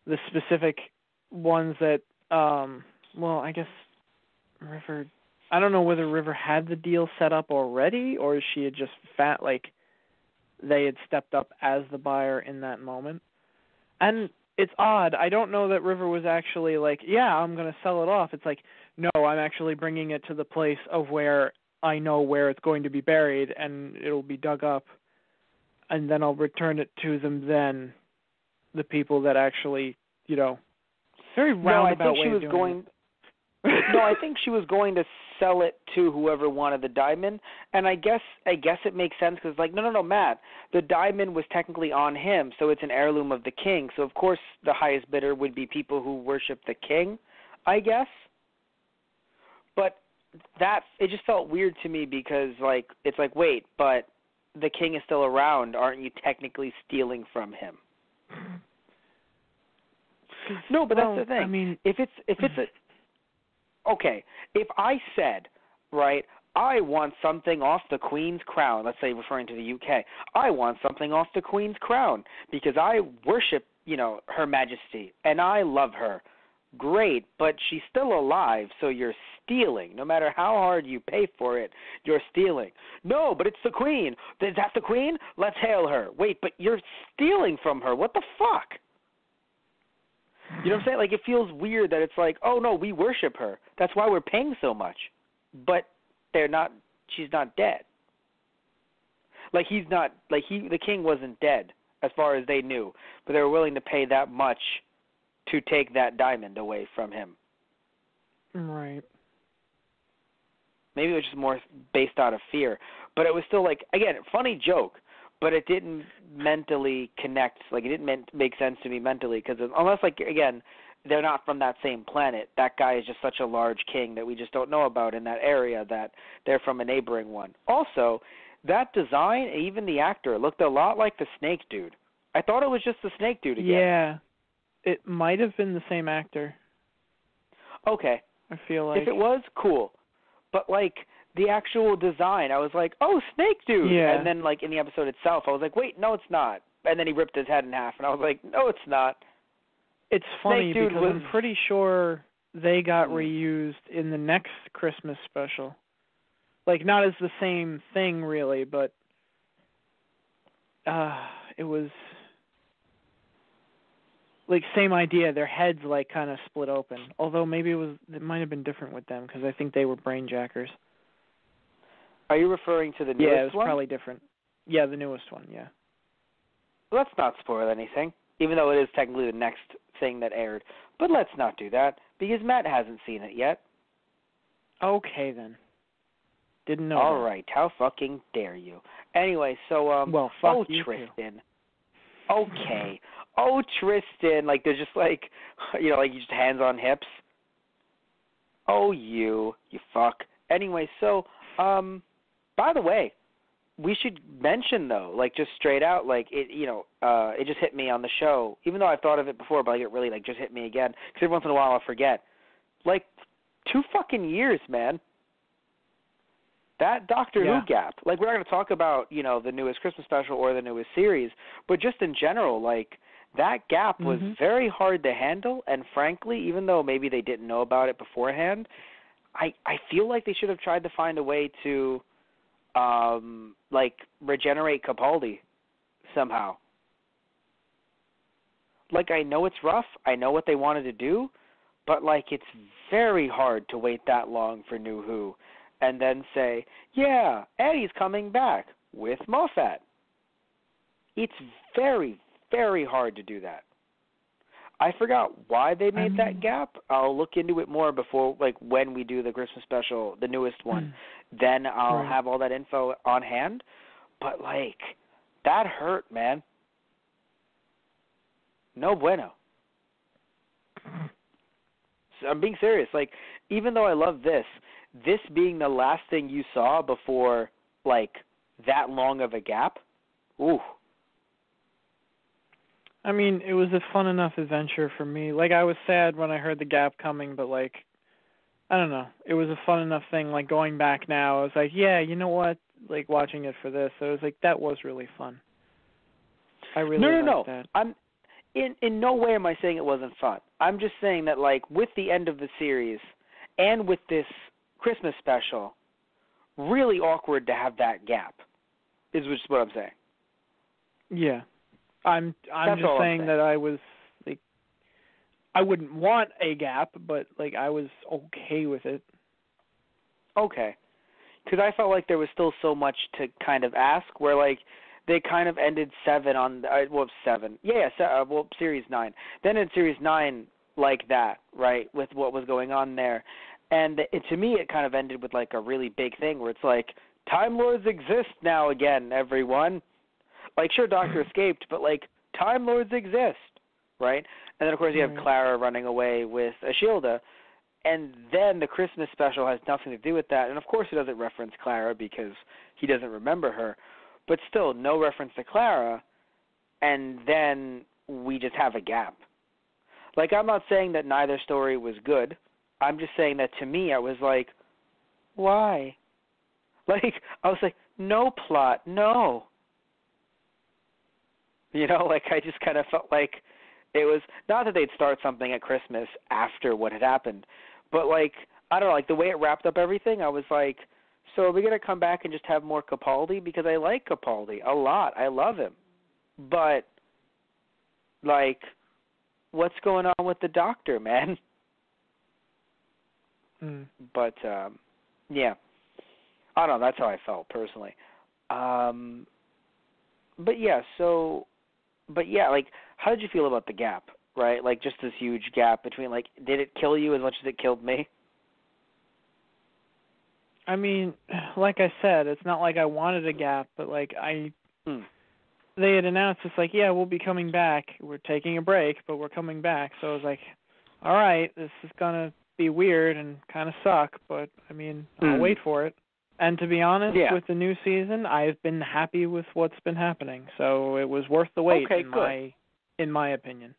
the specific ones that, well, I guess River, I don't know whether River had the deal set up already or she had just they had stepped up as the buyer in that moment. And it's odd. I don't know that River was actually like, yeah, I'm going to sell it off. It's like, no, I'm actually bringing it to the place of where I know where it's going to be buried and it'll be dug up. And then I'll return it to them then, the people that actually, very roundabout way of doing it. No, I think she was going to sell it to whoever wanted the diamond, and I guess it makes sense because no, Matt, the diamond was technically on him, so it's an heirloom of the king. So of course the highest bidder would be people who worship the king, I guess. But it just felt weird to me because it's like, wait, but the king is still around. Aren't you technically stealing from him? No, but that's the thing. I mean, if I said, right, I want something off the Queen's crown, let's say referring to the UK, I want something off the Queen's crown because I worship, Her Majesty, and I love her. Great, but she's still alive, so you're stealing. No matter how hard you pay for it, you're stealing. No, but it's the Queen. Is that the Queen? Let's hail her. Wait, but you're stealing from her. What the fuck? You know what I'm saying? Like, it feels weird that it's like, oh, no, we worship her. That's why we're paying so much. But she's not dead. Like, the king wasn't dead as far as they knew. But they were willing to pay that much to take that diamond away from him. Right. Maybe it was just more based out of fear. But it was still again, funny joke, but it didn't mentally connect. It didn't make sense to me mentally because unless, again, they're not from that same planet. That guy is just such a large king that we just don't know about in that area that they're from a neighboring one. Also, that design, even the actor, looked a lot like the Snake dude. I thought it was just the Snake dude again. Yeah. It might have been the same actor. Okay. I feel like. If it was, cool. But, the actual design, I was like, oh, Snake dude. Yeah. And then, in the episode itself, I was like, wait, no, it's not. And then he ripped his head in half, and I was like, no, it's not. It's funny Snake dude because I'm pretty sure they got reused in the next Christmas special. Not as the same thing, really, but it was... same idea. Their heads kind of split open. Although maybe it might have been different with them because I think they were brain jackers. Are you referring to the newest one? Yeah, it was probably different. Yeah, the newest one. Yeah. Let's not spoil anything, even though it is technically the next thing that aired. But let's not do that because Matt hasn't seen it yet. Okay then. Didn't know. All that. right, how fucking dare you? Anyway, so well, fuck you Tristan. Too. Okay. Oh, Tristan, they're just you just hands on hips. Oh, you fuck. Anyway, so, by the way, we should mention, though, just straight out, it just hit me on the show, even though I've thought of it before, but it really, just hit me again, because every once in a while I'll forget. 2 fucking years, man. That Doctor Who gap. We're not going to talk about, the newest Christmas special or the newest series, but just in general, that gap was very hard to handle, and frankly, even though maybe they didn't know about it beforehand, I feel like they should have tried to find a way to, regenerate Capaldi somehow. I know it's rough, I know what they wanted to do, but, it's very hard to wait that long for New Who, and then say, yeah, Eddie's coming back with Moffat. It's very, very hard to do that. I forgot why they made that gap. I'll look into it more before, when we do the Christmas special, the newest one. Then I'll have all that info on hand. But, that hurt, man. No bueno. So I'm being serious. Even though I love this being the last thing you saw before, that long of a gap, ooh. I mean, it was a fun enough adventure for me. I was sad when I heard the gap coming, but, I don't know. It was a fun enough thing. Going back now, I was like, yeah, you know what? Watching it for this, I was like, that was really fun. I really liked that. in no way am I saying it wasn't fun. I'm just saying that, like, with the end of the series and with this Christmas special, really awkward to have that gap, is just what I'm saying. Yeah. I'm just saying that I was, like, I wouldn't want a gap, but, like, I was okay with it. Okay. Because I felt like there was still so much to kind of ask, where, like, they kind of ended 7 on, series 9. Then in series 9, like that, right, with what was going on there. And to me, it kind of ended with, like, a really big thing where it's like, Time Lords exist now again, everyone. Like, sure, Doctor escaped, but, like, Time Lords exist, right? And then, of course, you have Clara running away with Ashilda. And then the Christmas special has nothing to do with that. And, of course, he doesn't reference Clara because he doesn't remember her. But still, no reference to Clara, and then we just have a gap. Like, I'm not saying that neither story was good. I'm just saying that, to me, I was like, why? Like, I was like, no plot, no. You know, like, I just kind of felt like it was, not that they'd start something at Christmas after what had happened, but, like, I don't know, like, the way it wrapped up everything, I was like, so are we going to come back and just have more Capaldi? Because I like Capaldi a lot. I love him. But, like, what's going on with the Doctor, man? But, yeah. I don't know. That's how I felt, personally. But, yeah, like, how did you feel about the gap, right? Like, just this huge gap between, like, did it kill you as much as it killed me? I mean, like I said, it's not like I wanted a gap, but, like, they had announced, it's like, yeah, we'll be coming back. We're taking a break, but we're coming back. So I was like, all right, this is going to be weird and kind of suck, but, I mean, I'll wait for it. And to be honest, with the new season, I've been happy with what's been happening. So it was worth the wait, in my opinion.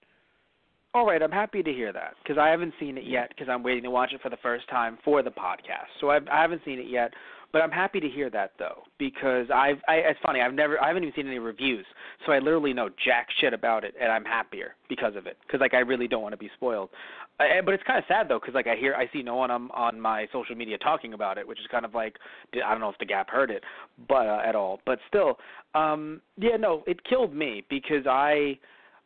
All right, I'm happy to hear that because I haven't seen it yet because I'm waiting to watch it for the first time for the podcast. So I haven't seen it yet, but I'm happy to hear that though because it's funny I haven't even seen any reviews, so I literally know jack shit about it, and I'm happier because of it because like I really don't want to be spoiled. But it's kind of sad though because like I see no one on my social media talking about it, which is kind of like I don't know if the Gap heard it, but at all. But still, it killed me because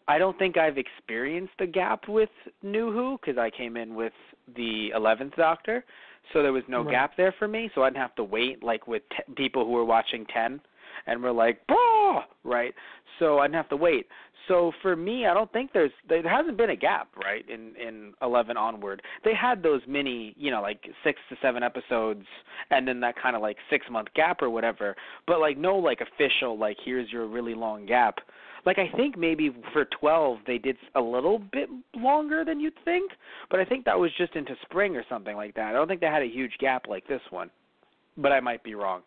I don't think I've experienced the Gap with New Who because I came in with the 11th Doctor, so there was no gap there for me, so I didn't have to wait like with people who were watching 10 and were like, bah! Right? So I didn't have to wait. So for me, I don't think there hasn't been a gap, right, in 11 onward. They had those mini, like 6 to 7 episodes and then that kind of like 6-month gap or whatever, but like no like official like here's your really long gap. Like, I think maybe for 12 they did a little bit longer than you'd think, but I think that was just into spring or something like that. I don't think they had a huge gap like this one, but I might be wrong.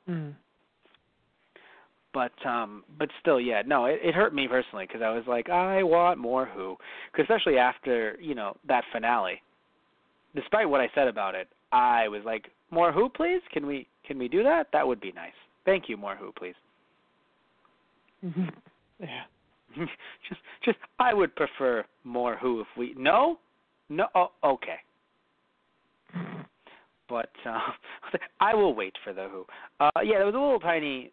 But still, yeah, no, it hurt me personally because I was like, I want more Who, cause especially after, that finale. Despite what I said about it, I was like, more Who, please? Can we do that? That would be nice. Thank you, more Who, please. Yeah. just I would prefer more Who if we no okay, but I will wait for the Who. There was a little tiny,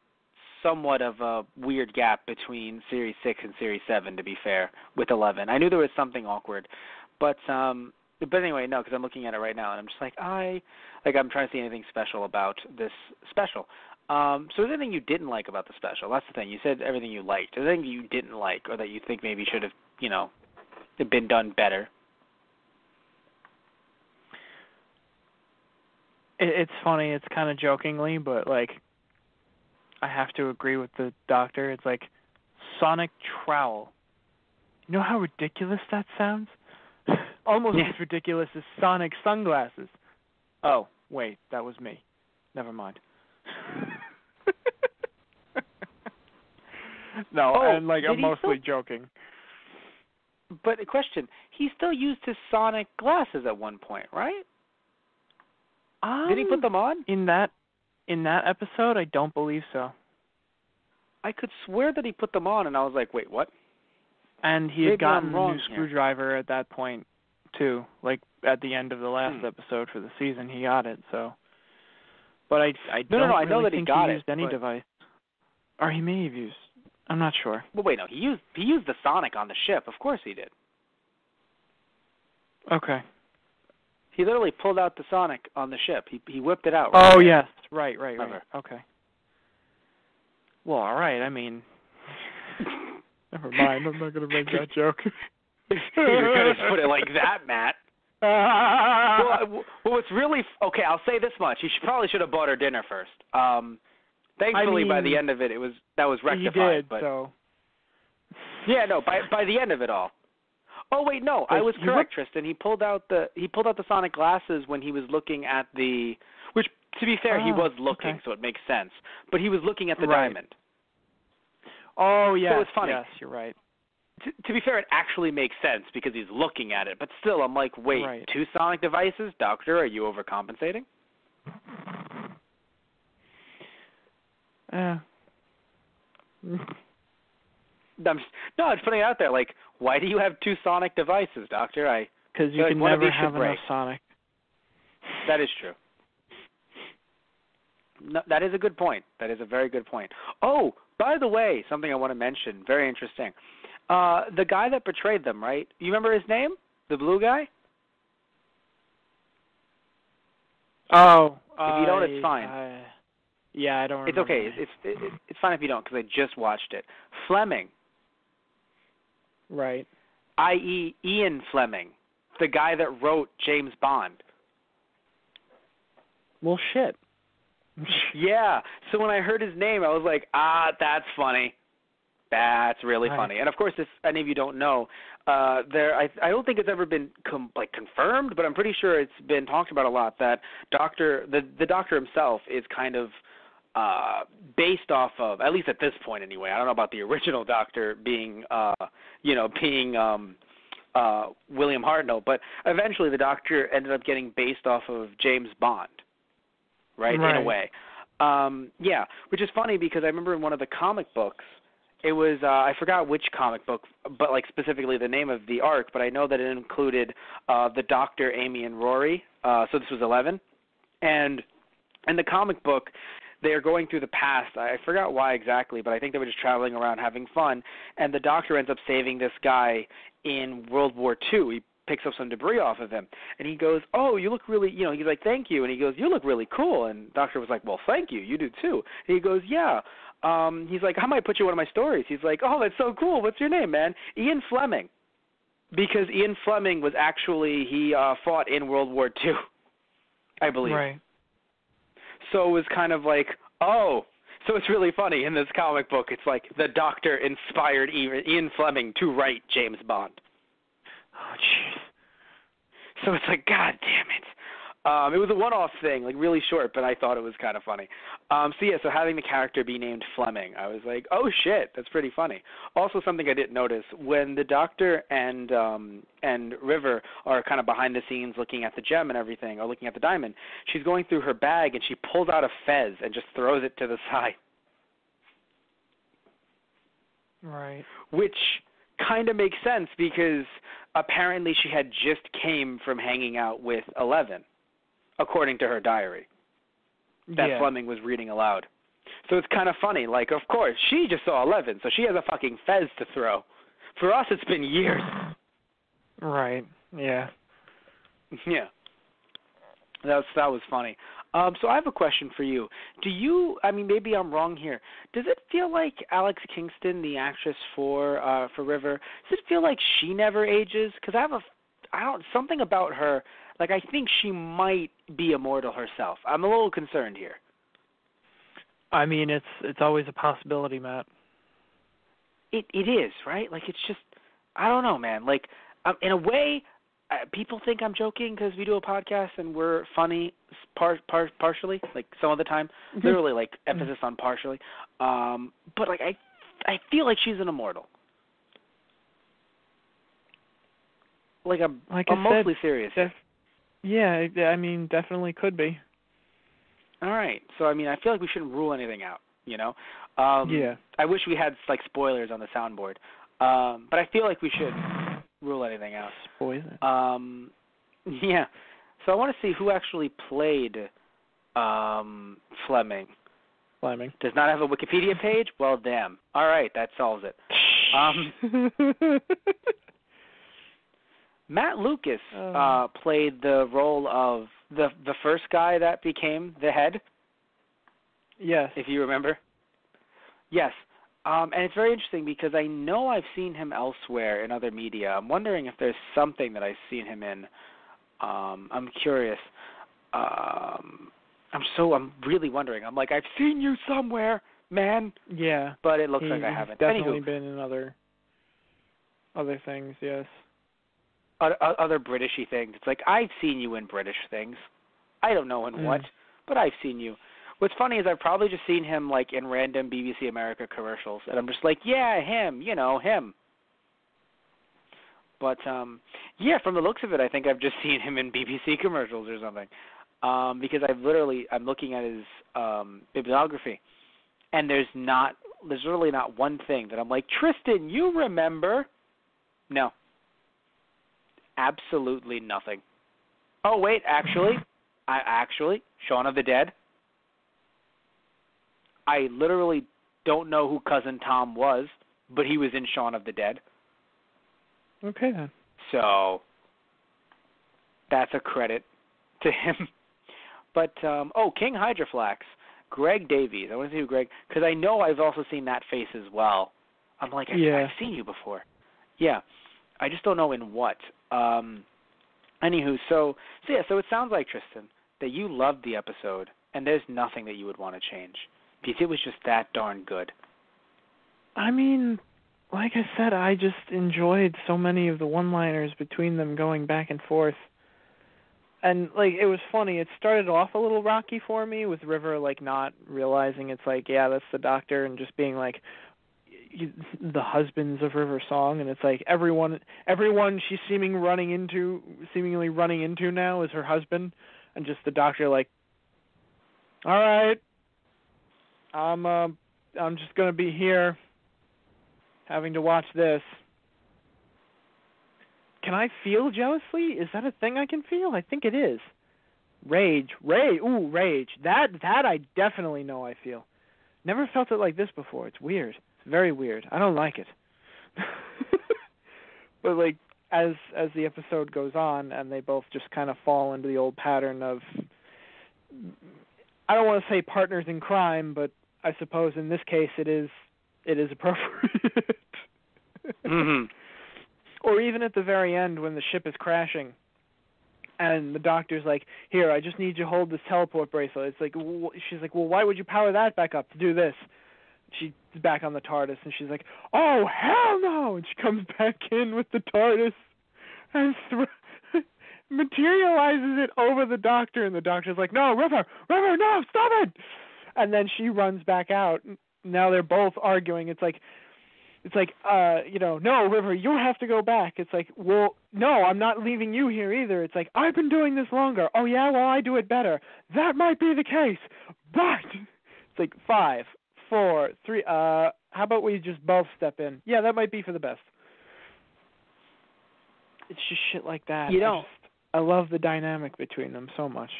somewhat of a weird gap between Series 6 and Series 7. To be fair, with 11, I knew there was something awkward, but anyway, no, because I'm looking at it right now and I'm just like I'm trying to see anything special about this special. So is there anything you didn't like about the special? That's the thing. You said everything you liked. Is there anything you didn't like or that you think maybe should have, been done better? It's funny. It's kind of jokingly, but, like, I have to agree with the Doctor. It's like sonic trowel. You know how ridiculous that sounds? Almost as ridiculous as sonic sunglasses. Oh, wait. That was me. Never mind. No, and I'm mostly joking. But a question, he still used his sonic glasses at one point, right? Did he put them on? In that episode, I don't believe so. I could swear that he put them on, and I was like, wait, what? And he Maybe had gotten I'm the wrong new here. screwdriver at that point, too. Like, at the end of the last episode for the season, he got it, so. But I don't I really know that he think got he used it, any but- device. Or he may have used. I'm not sure. Well, wait, no. He used the Sonic on the ship. Of course he did. Okay. He literally pulled out the Sonic on the ship. He whipped it out. Right Oh, there. yes. Right. Never. Okay. Well, all right. I mean, never mind. I'm not going to make that joke. You're going to put it like that, Matt. Well, what's really okay? I'll say this much: he probably should have bought her dinner first. Thankfully, by the end of it, that was rectified. He did, but so. yeah, no. By the end of it all. Oh wait, no, I was correct, Tristan. He pulled out the Sonic glasses when he was looking at the. Which, to be fair, he was looking, okay. so it makes sense. But he was looking at the Right. diamond. Oh yeah. So it's funny. Yes, you're right. To be fair, it actually makes sense because he's looking at it. But still, I'm like, wait, Right. 2 Sonic devices? Doctor, are you overcompensating? Yeah. No, it's putting it out there. Like, why do you have 2 Sonic devices, Doctor? Because you like, can one of never these should have enough break. Sonic. That is true. No, that is a good point. That is a very good point. Oh, by the way, something I want to mention, very interesting. The guy that portrayed them, right? You remember his name? The blue guy? Oh. If you don't, it's fine. Yeah, I don't remember. It's okay. It's fine if you don't, because I just watched it. Fleming. Right. I.e. Ian Fleming, the guy that wrote James Bond. Well, shit. Yeah. So when I heard his name, I was like, that's funny. That's really Right. funny. And of course, if any of you don't know, I don't think it's ever been confirmed, but I'm pretty sure it's been talked about a lot that the doctor himself is kind of based off of, at least at this point anyway. I don't know about the original Doctor being William Hartnell, but eventually the Doctor ended up getting based off of James Bond, right? In a way. Yeah, which is funny because I remember in one of the comic books, it was, I forgot which comic book, but like specifically the name of the arc, but I know that it included the Doctor, Amy, and Rory. So this was 11. And in the comic book, they are going through the past. I forgot why exactly, but I think they were just traveling around having fun. And the Doctor ends up saving this guy in World War II. He picks up some debris off of him. And he goes, oh, you look really, he's like, thank you. And he goes, you look really cool. And the Doctor was like, well, thank you. You do too. And he goes, yeah. He's like, I might put you in one of my stories. He's like, oh, that's so cool. What's your name, man? Ian Fleming. Because Ian Fleming was actually, he fought in World War II, I believe. Right. So it was kind of like, oh, so it's really funny in this comic book. It's like the Doctor inspired Ian Fleming to write James Bond. Oh, jeez. So it's like, God damn it. It was a one-off thing, like really short, but I thought it was kind of funny. So having the character be named Fleming, I was like, oh shit, that's pretty funny. Also, something I didn't notice when the Doctor and River are kind of behind the scenes looking at the gem and everything, or looking at the diamond, she's going through her bag and she pulls out a fez and just throws it to the side. Right. Which kind of makes sense because apparently she had just came from hanging out with 11. According to her diary that Fleming was reading aloud. So it's kind of funny. Like, of course, she just saw 11, so she has a fucking fez to throw. For us, it's been years. Right, yeah. Yeah. That was funny. So I have a question for you. Maybe I'm wrong here. Does it feel like Alex Kingston, the actress for River, does it feel like she never ages? Because something about her, like I think she might be immortal herself. I'm a little concerned here. I mean, it's always a possibility, Matt. It is, right? Like it's just, I don't know, man. Like in a way, people think I'm joking because we do a podcast and we're funny partially, like some of the time, literally like emphasis on partially. But like I feel like she's an immortal. Like I'm mostly serious. Yeah, I mean, definitely could be. All right. So, I feel like we shouldn't rule anything out, you know? Yeah. I wish we had, like, spoilers on the soundboard. But I feel like we should rule anything out. Poison. Yeah. So I want to see who actually played Fleming. Fleming. Does not have a Wikipedia page? Well, damn. All right, that solves it. Matt Lucas played the role of the first guy that became the head. Yes. If you remember. Yes. And it's very interesting because I know I've seen him elsewhere in other media. I'm wondering if there's something that I've seen him in. I'm curious. I'm really wondering. I'm like, I've seen you somewhere, man. Yeah. But it looks like I haven't. He's definitely been in other things, yes. Other Britishy things. It's like, I've seen you in British things. I don't know in what, but I've seen you. What's funny is I've probably just seen him like in random BBC America commercials, and I'm just like, yeah, him, him. But yeah, from the looks of it, I think I've just seen him in BBC commercials or something. Because I'm looking at his bibliography, and there's literally not one thing that I'm like, Tristan, you remember? No. Absolutely nothing. Oh wait, actually, Shaun of the Dead. I literally don't know who Cousin Tom was, but he was in Shaun of the Dead. Okay then. So that's a credit to him. But King Hydroflax, Greg Davies. I want to see who Greg, because I know I've also seen that face as well. I'm like, I've seen you before. Yeah, I just don't know in what. Anywho, so it sounds like, Tristan, that you loved the episode, and there's nothing that you would want to change because it was just that darn good. I mean, like I said, I just enjoyed so many of the one-liners between them going back and forth. And, like, it was funny. It started off a little rocky for me with River, like, not realizing it's like, yeah, that's the doctor, and just being like, the husbands of River Song, and it's like everyone she's seemingly running into now is her husband, and just the doctor like, all right, I'm just gonna be here having to watch this. Can I feel jealousy? Is that a thing I can feel? I think it is. Rage. Rage. That I definitely know I feel. Never felt it like this before. It's weird. It's very weird. I don't like it. But like as the episode goes on and they both just kind of fall into the old pattern of, I don't want to say partners in crime, but I suppose in this case it is appropriate. Mm-hmm. Or even at the very end when the ship is crashing and the doctor's like, here, I just need you to hold this teleport bracelet. It's like, she's like, well, why would you power that back up to do this? She's back on the TARDIS and she's like, oh, hell no! And she comes back in with the TARDIS and materializes it over the doctor, and the doctor's like, no, River, no, stop it! And then she runs back out. Now they're both arguing. It's like, no, River, you have to go back. It's like, well, no, I'm not leaving you here either. It's like, I've been doing this longer. Oh, yeah, well, I do it better. That might be the case, but it's like 5, 4, 3, how about we just both step in? Yeah, that might be for the best. It's just shit like that. I love the dynamic between them so much.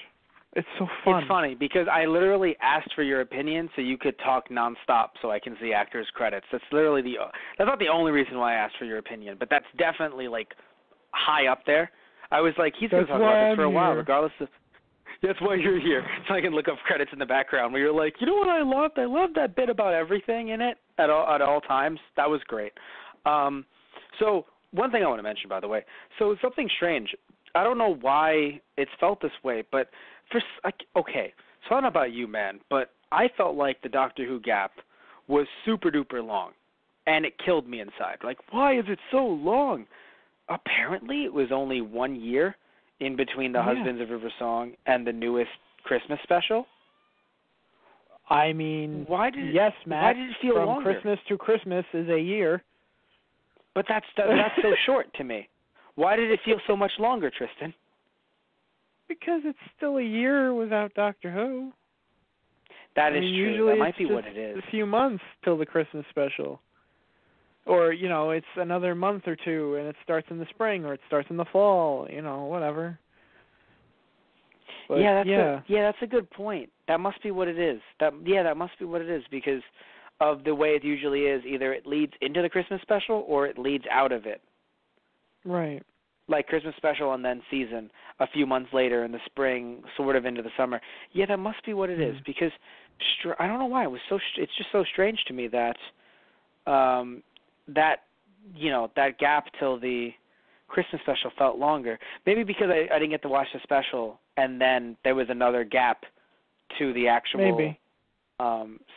It's so fun. It's funny because I literally asked for your opinion so you could talk nonstop so I can see actors' credits. That's not the only reason why I asked for your opinion, but that's definitely like high up there. I was like, he's going to talk about this for a while, regardless of. That's why you're here, so I can look up credits in the background where you're like, you know what I loved? I loved that bit about everything in it at all times. That was great. So one thing I want to mention, by the way, so something strange. I don't know why it's felt this way, but okay, so I don't know about you, man, but I felt like the Doctor Who gap was super duper long, and it killed me inside. Like, why is it so long? Apparently, it was only 1 year in between the Husbands of River Song and the newest Christmas special. I mean, yes, Matt. Why did it feel from longer? Christmas to Christmas is a year. But that's so short to me. Why did it feel so much longer, Tristan? Because it's still a year without Doctor Who. That is true. Usually that might be just what it is. A few months till the Christmas special. Or, it's another month or two and it starts in the spring or it starts in the fall, whatever. But, that's a good point. That must be what it is. That must be what it is because of the way it usually is. Either it leads into the Christmas special or it leads out of it. Right. Like Christmas special and then season a few months later in the spring, sort of into the summer. Yeah, that must be what it is because I don't know why it's just so strange to me that that gap till the Christmas special felt longer. Maybe because I didn't get to watch the special and then there was another gap to the actual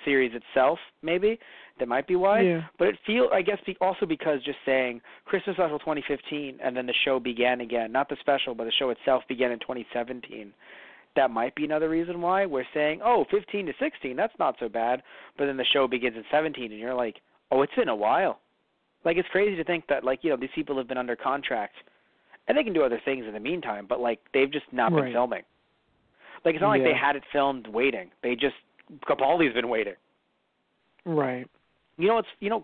series itself. Maybe that might be why. Yeah. But I guess also because just saying Christmas special 2015 and then the show began again, not the special, but the show itself began in 2017. That might be another reason why we're saying, 15 to 16, that's not so bad. But then the show begins in 17 and you're like, it's been a while. Like, it's crazy to think that, these people have been under contract, and they can do other things in the meantime, but, they've just not been filming. It's not like they had it filmed waiting. Capaldi's been waiting. Right.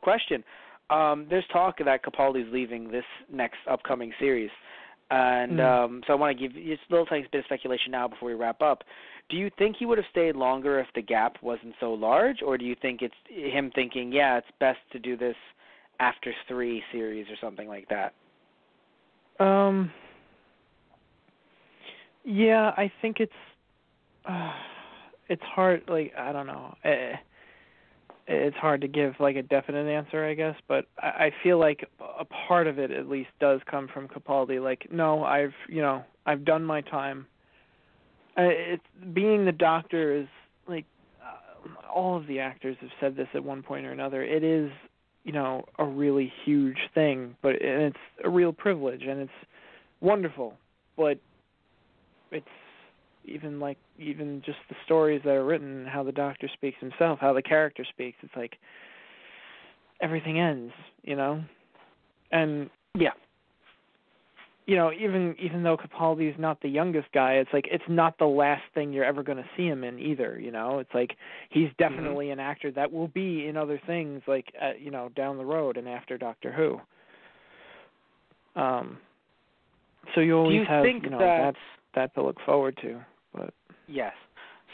Question. There's talk that Capaldi's leaving this next upcoming series, and so I want to give just a little tiny bit of speculation now before we wrap up. Do you think he would have stayed longer if the gap wasn't so large, or do you think it's him thinking, it's best to do this after 3 series or something like that? Yeah, I think it's hard. I don't know. It's hard to give a definite answer, I guess. But I feel like a part of it at least does come from Capaldi. No, I've done my time. It's being the Doctor is all of the actors have said this at one point or another. It is a really huge thing, and it's a real privilege, and it's wonderful. But it's even just the stories that are written, how the Doctor speaks himself, how the character speaks. It's everything ends, and even though Capaldi's not the youngest guy, it's not the last thing you're ever going to see him in either. It's he's definitely an actor that will be in other things down the road and after Doctor Who. So you always have that to look forward to. But yes.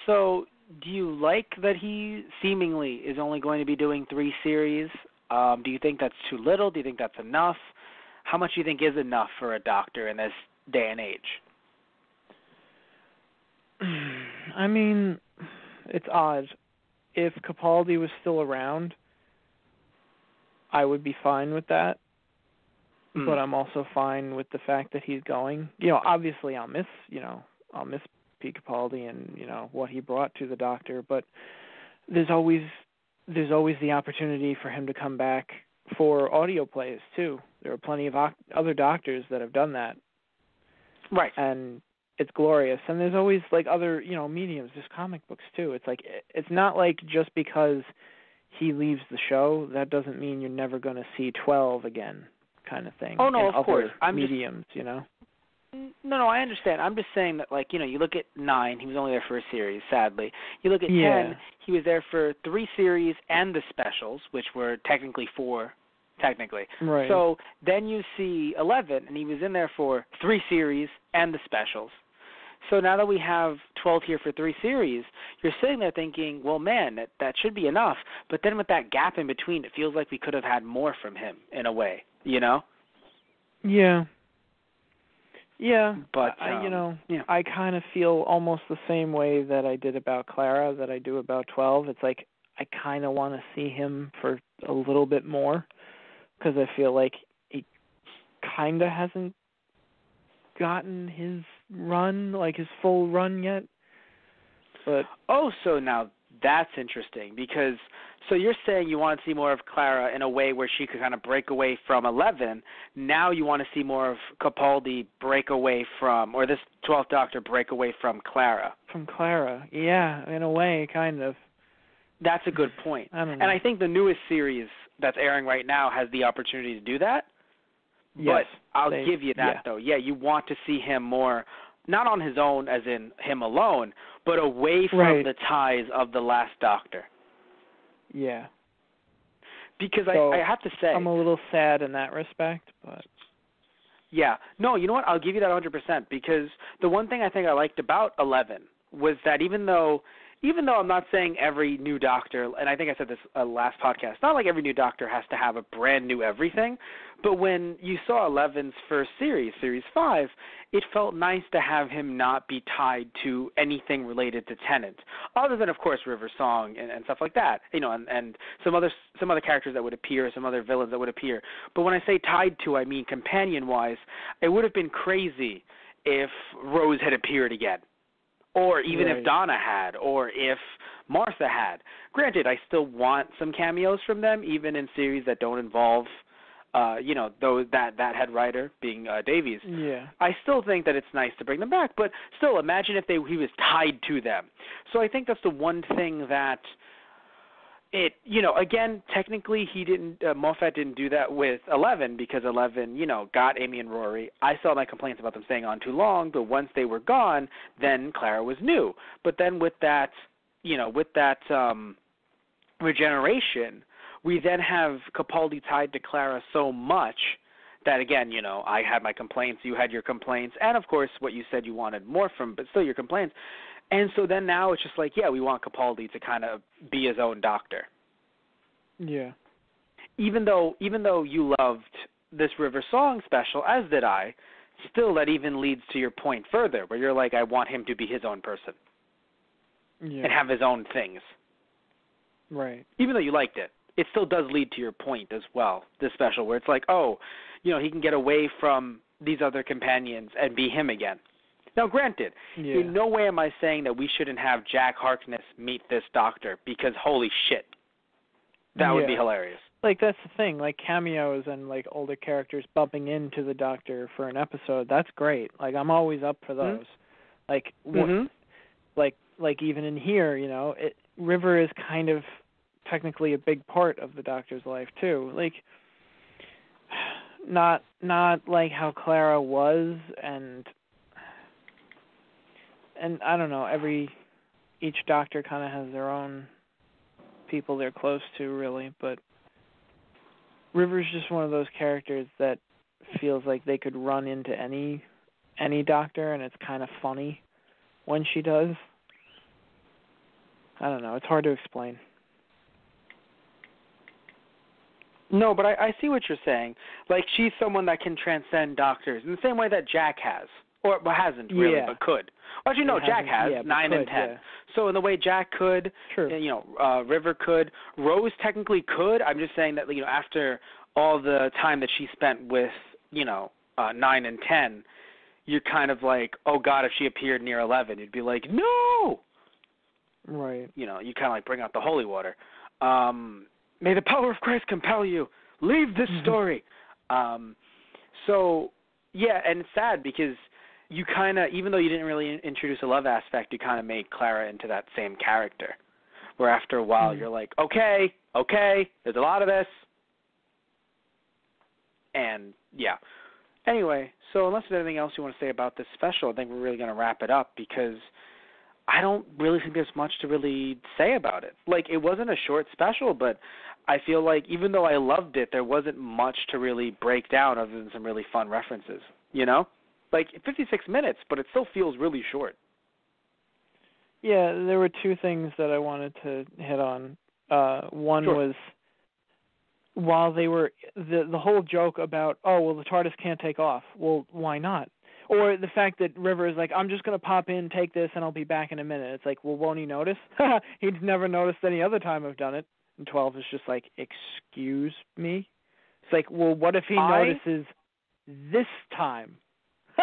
So do you like that he seemingly is only going to be doing 3 series? Do you think that's too little? Do you think that's enough? How much do you think is enough for a Doctor in this day and age? I mean, it's odd. If Capaldi was still around, I would be fine with that. But I'm also fine with the fact that he's going. Obviously I'll miss Pete Capaldi and, what he brought to the Doctor, but there's always the opportunity for him to come back for audio plays too. There are plenty of other Doctors that have done that. Right. And it's glorious. And there's always other, mediums, just comic books too. It's it's not just because he leaves the show, that doesn't mean you're never going to see 12 again kind of thing. Oh no, of course. Mediums, No, I understand. I'm just saying that, you look at 9, he was only there for a series, sadly. You look at 10, he was there for 3 series and the specials, which were technically 4, technically. Right. So then you see 11, and he was in there for 3 series and the specials. So now that we have 12 here for 3 series, you're sitting there thinking, well, man, that should be enough. But then with that gap in between, it feels like we could have had more from him in a way, Yeah. Yeah, but I kind of feel almost the same way that I did about Clara, that I do about 12. It's I kind of want to see him for a little bit more, because I feel like he kind of hasn't gotten his run, his full run yet. But so now that's interesting, because so you're saying you want to see more of Clara in a way where she could kind of break away from 11. Now you want to see more of Capaldi break away from, or this 12th Doctor break away from Clara. From Clara, yeah, in a way, kind of. That's a good point. I don't know. And I think the newest series that's airing right now has the opportunity to do that. Yes, but I'll give you that, though. Yeah, you want to see him more, not on his own as in him alone, but away from the ties of the last Doctor. Yeah. because So, I have to say, I'm a little sad in that respect, but yeah. No, you know what? I'll give you that 100% because the one thing I think I liked about 11 was that even though I'm not saying every new doctor, and I think I said this last podcast, not like every new doctor has to have a brand new everything, but when you saw 11's first series, Series 5, it felt nice to have him not be tied to anything related to Tennant, other than, of course, River Song and stuff like that, and some other characters that would appear, some other villains that would appear. But when I say tied to, I mean companion-wise. It would have been crazy if Rose had appeared again. Or even if Donna had, or if Martha had. Granted, I still want some cameos from them, even in series that don't involve, that head writer being Davies. Yeah. I still think that it's nice to bring them back, but still, imagine if he was tied to them. So I think that's the one thing that again, technically Moffat didn't do that with 11 because 11, got Amy and Rory. I saw my complaints about them staying on too long, but once they were gone, then Clara was new. But then with that regeneration, we then have Capaldi tied to Clara so much that, again, I had my complaints, you had your complaints, and of course what you said you wanted more from, but still your complaints. And so then now it's just like, yeah, we want Capaldi to kind of be his own doctor. Yeah. Even though you loved this River Song special, as did I, still that even leads to your point further, where you're like, I want him to be his own person. Yeah. And have his own things. Right. Even though you liked it, it still does lead to your point as well, this special, where it's like, he can get away from these other companions and be him again. Now, granted, in no way am I saying that we shouldn't have Jack Harkness meet this doctor, because holy shit, that would be hilarious. Like, that's the thing, like cameos and like older characters bumping into the doctor for an episode, that's great. Like, I'm always up for those. Mm-hmm. Like even in here, River is kind of technically a big part of the doctor's life too. Like, not like how Clara was, and I don't know, each doctor kind of has their own people they're close to, really, but River's just one of those characters that feels like they could run into any doctor, and it's kind of funny when she does. I don't know, it's hard to explain. No, but I see what you're saying. Like, she's someone that can transcend doctors in the same way that Jack has. Or hasn't really, but could. Well, actually, no, Jack has 9 and 10. Yeah. So in the way Jack could, River could, Rose technically could. I'm just saying that after all the time that she spent with 9 and 10, you're kind of like, oh God, if she appeared near 11, you'd be like, no. Right. You kind of like bring out the holy water. May the power of Christ compel you. Leave this story. So yeah, and it's sad because you kind of, even though you didn't really introduce a love aspect, you kind of made Clara into that same character, where after a while you're like, okay, there's a lot of this. And, yeah. Anyway, so unless there's anything else you want to say about this special, I think we're really going to wrap it up, because I don't really think there's much to really say about it. Like, it wasn't a short special, but I feel like even though I loved it, there wasn't much to really break down other than some really fun references, Like, 56 minutes, but it still feels really short. Yeah, there were two things that I wanted to hit on. One was, while they were, the whole joke about, the TARDIS can't take off. Well, why not? Or the fact that River is like, I'm just going to pop in, take this, and I'll be back in a minute. It's like, well, won't he notice? He'd never noticed any other time I've done it. And 12 is just like, excuse me? It's like, well, what if he notices this time?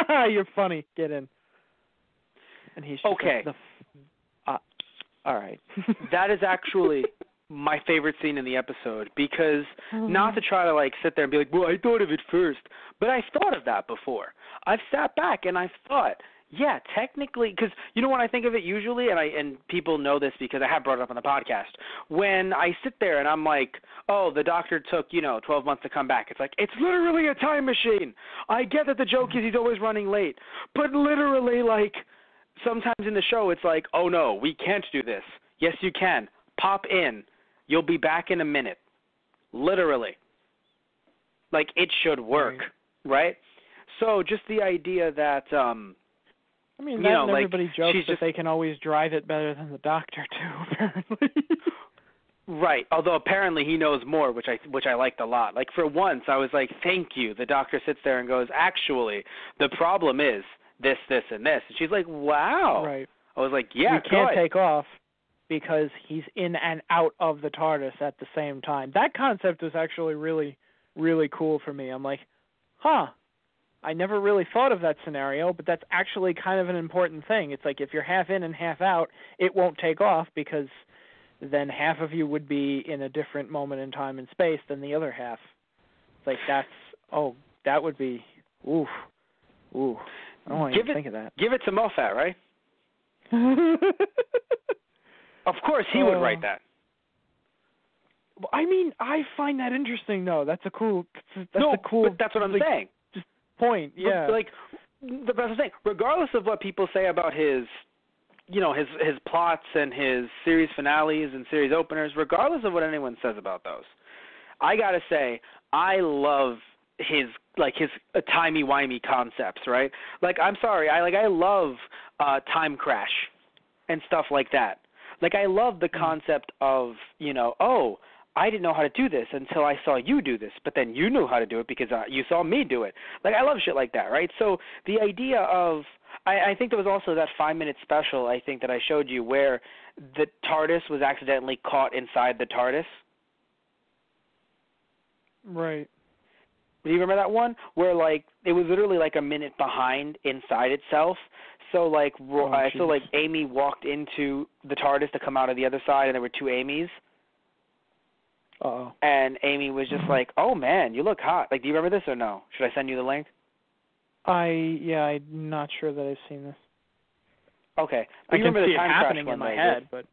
You're funny. Get in. And he's just okay. All right. That is actually my favorite scene in the episode, because not to try to sit there and be like, well, I thought of it first, but I've thought of that before. I've sat back and I've thought, yeah, technically, because when I think of it usually, and people know this because I have brought it up on the podcast, when I sit there and I'm like, oh, the doctor took, 12 months to come back. It's like, it's literally a time machine. I get that the joke is he's always running late, but literally, sometimes in the show it's like, oh, no, we can't do this. Yes, you can. Pop in. You'll be back in a minute. literally. Like, it should work, right? So just the idea that, I mean, that and everybody jokes that they can always drive it better than the doctor, too, apparently. Right, although apparently he knows more, which I liked a lot. Like, for once, I was like, thank you. The doctor sits there and goes, actually, the problem is this, this, and this. And she's like, wow. Right. I was like, yeah, you can't take off because he's in and out of the TARDIS at the same time. That concept was actually really, really cool for me. I'm like, I never really thought of that scenario, but that's actually kind of an important thing. It's like if you're half in and half out, it won't take off because then half of you would be in a different moment in time and space than the other half. It's like that would be, ooh. I don't want to even think of that. Give it to Moffat, right? Of course he would write that. I mean, I find that interesting, though. That's a cool... but that's what I'm saying. Just point, yeah. That's what I'm saying. Regardless of what people say about his plots and his series finales and series openers, regardless of what anyone says about those, I gotta say, I love his timey-wimey concepts, right? Like, I'm sorry, I love Time Crash and stuff like that. Like, I love the concept of, I didn't know how to do this until I saw you do this, but then you knew how to do it because you saw me do it. Like, I love shit like that, right? So the idea of, I think there was also that 5-minute special, I think, that I showed you where the TARDIS was accidentally caught inside the TARDIS. Right. Do you remember that one? Where, it was literally, a minute behind inside itself. So, Amy walked into the TARDIS to come out of the other side, and there were two Amys. Uh-oh. And Amy was just like, oh, man, you look hot. Like, do you remember this or no? Should I send you the link? I'm not sure that I've seen this. Okay. I can see it happening in my head, but...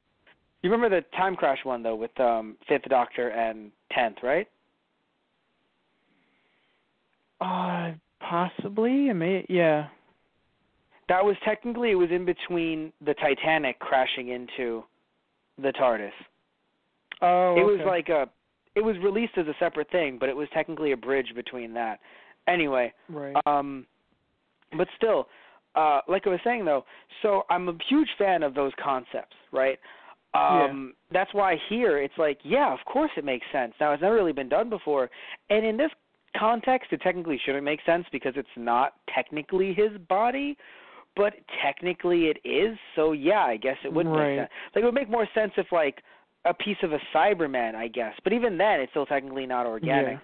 You remember the Time Crash one, though, with 5th Doctor and 10th, right? Possibly. Yeah. That was technically, it was in between the Titanic crashing into the TARDIS. Oh, okay. It was it was released as a separate thing, but it was technically a bridge between that. Anyway. Right. But still, like I was saying, though, so I'm a huge fan of those concepts, right? That's why here it's like, yeah, of course it makes sense. Now, it's never really been done before. And in this context, it technically shouldn't make sense because it's not technically his body, but technically it is. So, yeah, I guess it would make sense. Like, it would make more sense if, a piece of a Cyberman, I guess. But even then, it's still technically not organic.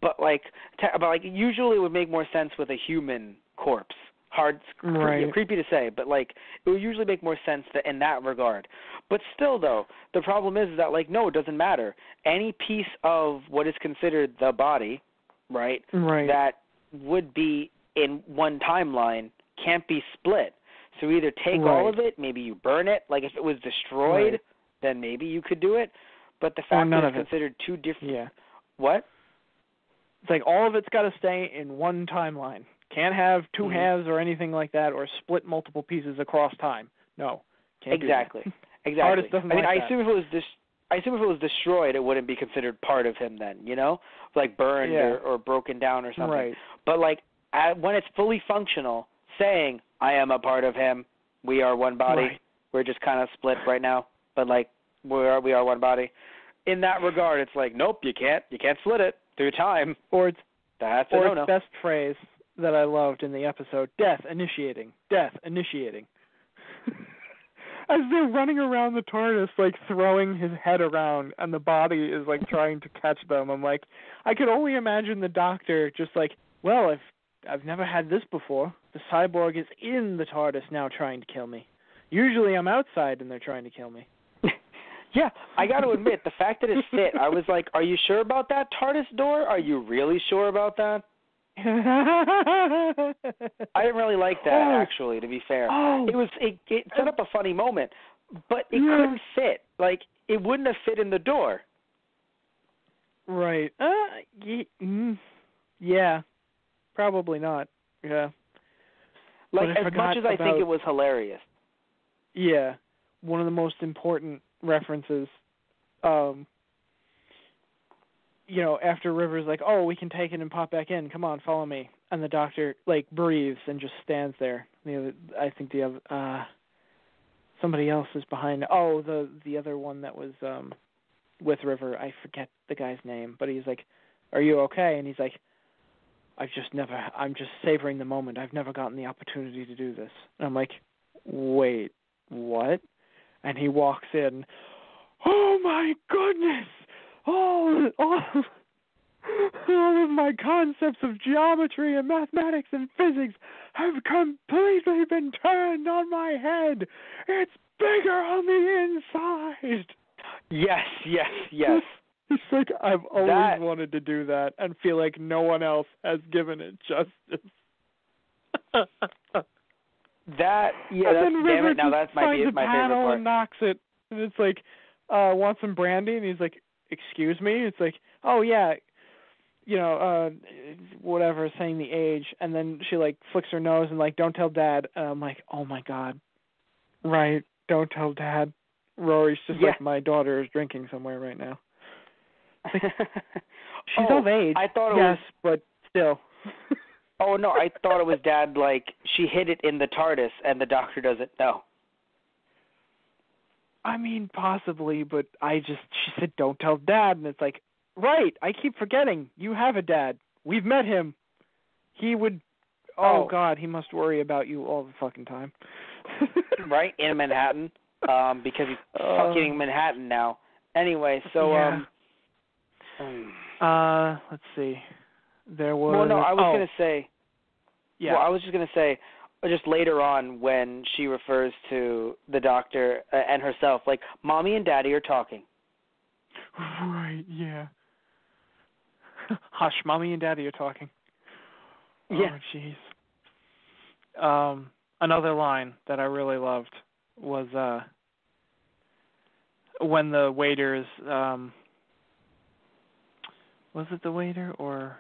Yeah. But, usually it would make more sense with a human corpse. Creepy to say, but, it would usually make more sense in that regard. But still, though, the problem is that, no, it doesn't matter. Any piece of what is considered the body, right, that would be in one timeline can't be split. So either take all of it, maybe you burn it. Like, if it was destroyed, then maybe you could do it. But the fact that it's considered two different... Yeah. What? It's like all of it's got to stay in one timeline. Can't have two halves or anything like that, or split multiple pieces across time. No. Can't Exactly. do that. Exactly. Artist doesn't I that. assume if it was destroyed, it wouldn't be considered part of him then, like burned or broken down or something. Right. But when it's fully functional, saying I am a part of him, we are one body. Right. We're just kind of split right now, but we are one body. In that regard, it's like, nope, you can't split it through time. Or its no-no. best phrase that I loved in the episode: death initiating. As they're running around the TARDIS, throwing his head around, and the body is, trying to catch them. I'm like, I could only imagine the Doctor just well, I've never had this before. The cyborg is in the TARDIS now trying to kill me. Usually I'm outside and they're trying to kill me. Yeah, I got to admit, the fact that it fit, I was like, are you sure about that TARDIS door? Are you really sure about that? I didn't really like that, actually, to be fair. It set up a funny moment, but it couldn't fit. It wouldn't have fit in the door. Right. Yeah. Probably not. Yeah. As much as I think it was hilarious. Yeah. One of the most important references after River's like, oh, we can take it and pop back in. Come on, follow me. And the doctor like breathes and just stands there. I think the other somebody else is behind. Oh, the other one that was with River. I forget the guy's name, but he's like, "Are you okay?" And he's like, I'm just savoring the moment. I've never gotten the opportunity to do this. And I'm like, wait, what? And he walks in. Oh my goodness! All of my concepts of geometry and mathematics and physics have completely been turned on my head. It's bigger on the inside. Yes. It's like I've always wanted to do that and feel like no one else has given it justice. That damn it. Now that might be my favorite part. And knocks it, and it's like, want some brandy? And he's like, excuse me? It's like, oh yeah, whatever, saying the age, and then she like flicks her nose and like, don't tell Dad. And I'm like, oh my God, right? Don't tell Dad. Rory's just like, my daughter is drinking somewhere right now. Like, she's of age. I thought it was, but still. Oh no, I thought it was Dad. Like she hid it in the TARDIS, and the Doctor doesn't know. I mean, possibly, but she said, don't tell Dad, and it's like, right, I keep forgetting. You have a dad. We've met him. He would, God, he must worry about you all the fucking time. Right, in Manhattan, because he's fucking Manhattan now. Anyway, so, let's see. There was... Well, no, I was going to say... Yeah. Well, I was just going to say, just later on when she refers to the Doctor and herself, like, Mommy and Daddy are talking. Right, yeah. Hush, Mommy and Daddy are talking. Yeah. Oh, jeez. Another line that I really loved was when the waiters, was it the waiter or...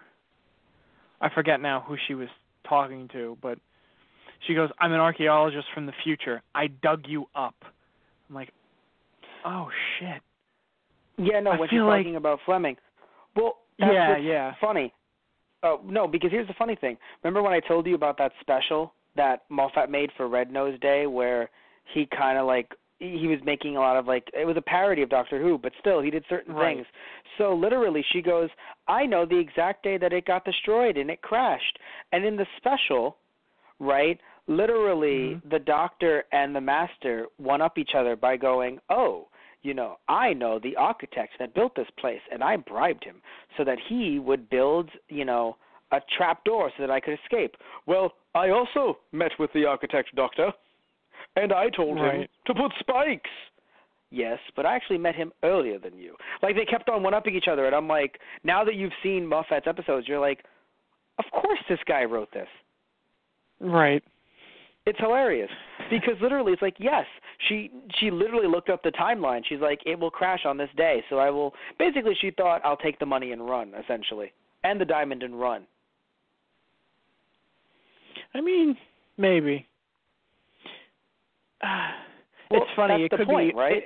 I forget now who she was talking to, but she goes, I'm an archaeologist from the future. I dug you up. I'm like, oh, shit. Yeah, no, when she's talking about Fleming. Well, that's funny. Oh, no, because here's the funny thing. Remember when I told you about that special that Moffat made for Red Nose Day where he kind of like, he was making a lot of like, it was a parody of Doctor Who, but still he did certain things. So literally she goes, I know the exact day that it got destroyed and it crashed. And in the special, right, literally the Doctor and the Master one up each other by going, I know the architect that built this place, and I bribed him so that he would build, a trap door so that I could escape. Well, I also met with the architect, Doctor, and I told him to put spikes. Yes, but I actually met him earlier than you. Like, they kept on one-upping each other, and I'm like, now that you've seen Moffat's episodes, you're like, of course this guy wrote this. Right. It's hilarious because literally it's like, yes, she literally looked up the timeline. She's like, it will crash on this day, so I will. Basically, she thought, I'll take the money and run, essentially, and the diamond and run. I mean, maybe. Well, it's funny. That's it the could point, be, right?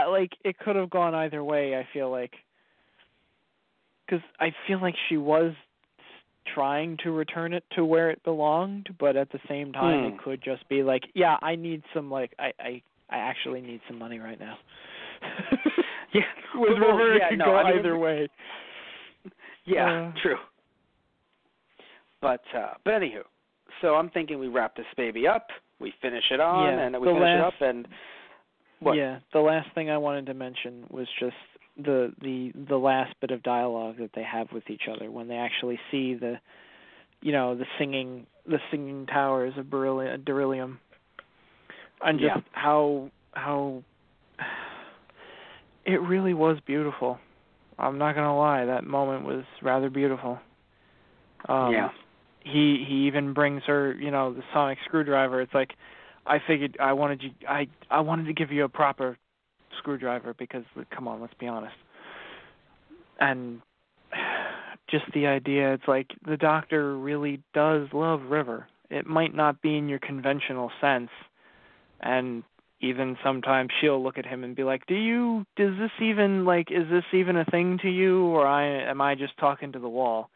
Like it could have gone either way. I feel like, because I feel like she was trying to return it to where it belonged, but at the same time it could just be like, I need some, like, I actually need some money right now. With River, it could go either way. Yeah, true. But anywho, so I'm thinking we wrap this baby up, we finish it on, and we finish it up, and what? Yeah, the last thing I wanted to mention was just the last bit of dialogue that they have with each other when they actually see the singing towers of beryllium, and just how it really was beautiful. I'm not gonna lie, that moment was rather beautiful. He even brings her, the sonic screwdriver. It's like, I figured I wanted to give you a proper screwdriver because, come on, let's be honest. And just the idea, it's like the Doctor really does love River. It might not be in your conventional sense, and even sometimes she'll look at him and be like, is this even a thing to you, or am I just talking to the wall?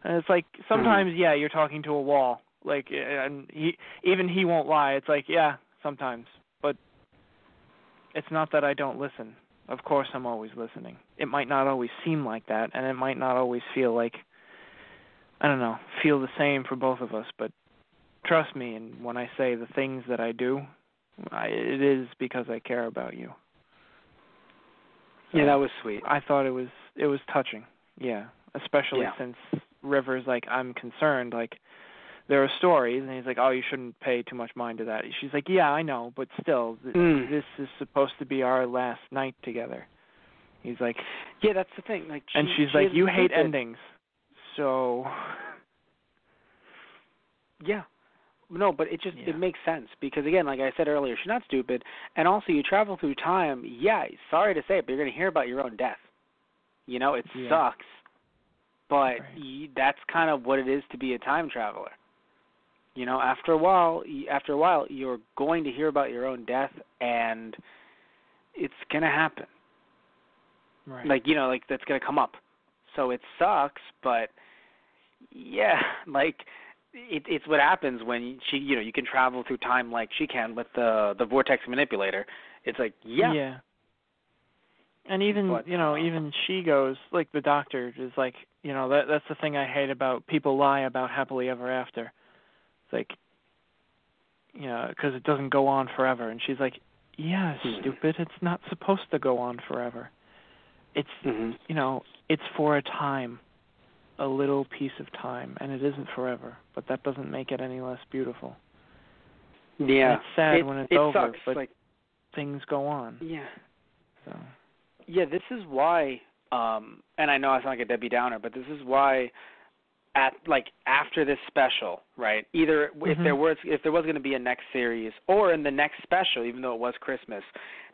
And it's like, sometimes, yeah, you're talking to a wall. Like, and he won't lie. It's like, yeah, sometimes. But it's not that I don't listen. Of course I'm always listening. It might not always seem like that, and it might not always feel like, I don't know, feel the same for both of us, but trust me, and when I say the things that I do, it is because I care about you. So yeah, that was sweet. I thought it was touching. Yeah, especially since River's like, I'm concerned. Like, there are stories, and he's like, oh, you shouldn't pay too much mind to that. She's like, yeah, I know, but still, this is supposed to be our last night together. He's like, yeah, that's the thing. Like, and she's like, you hate endings, so. Yeah. No, but it makes sense because, again, like I said earlier, she's not stupid. And also, you travel through time. Yeah, sorry to say it, but you're going to hear about your own death. You know, it sucks, but that's kind of what it is to be a time traveler. You know, after a while, you're going to hear about your own death, and it's going to happen. Right. Like, you know, like that's going to come up. So it sucks, but yeah, like it's what happens when you can travel through time like she can with the vortex manipulator. It's like, yeah. And even, even she goes, like the doctor is like, that's the thing I hate about people lie about happily ever after. It's like, because it doesn't go on forever. And she's like, yeah, stupid, it's not supposed to go on forever. It's, it's for a time, a little piece of time, and it isn't forever. But that doesn't make it any less beautiful. Yeah. And it's sad when it's over, sucks. but things go on. Yeah. So. Yeah, this is why, and I know I sound like a Debbie Downer, but this is why after this special, right? Either if there was going to be a next series or in the next special, even though it was Christmas,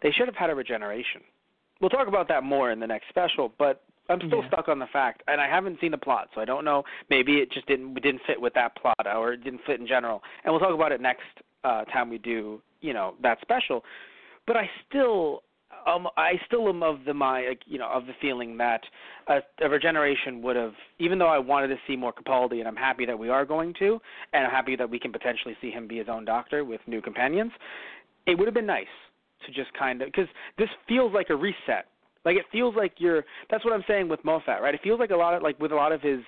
they should have had a regeneration. We'll talk about that more in the next special, but I'm still stuck on the fact, and I haven't seen the plot, so I don't know. Maybe it just didn't fit with that plot, or it didn't fit in general. And we'll talk about it next time we do, that special. But I still am of the feeling that a regeneration would have, even though I wanted to see more Capaldi, and I'm happy that we are going to, and I'm happy that we can potentially see him be his own doctor with new companions, it would have been nice to just kind of, because this feels like a reset. Like, it feels like that's what I'm saying with Moffat, right? It feels like with a lot of his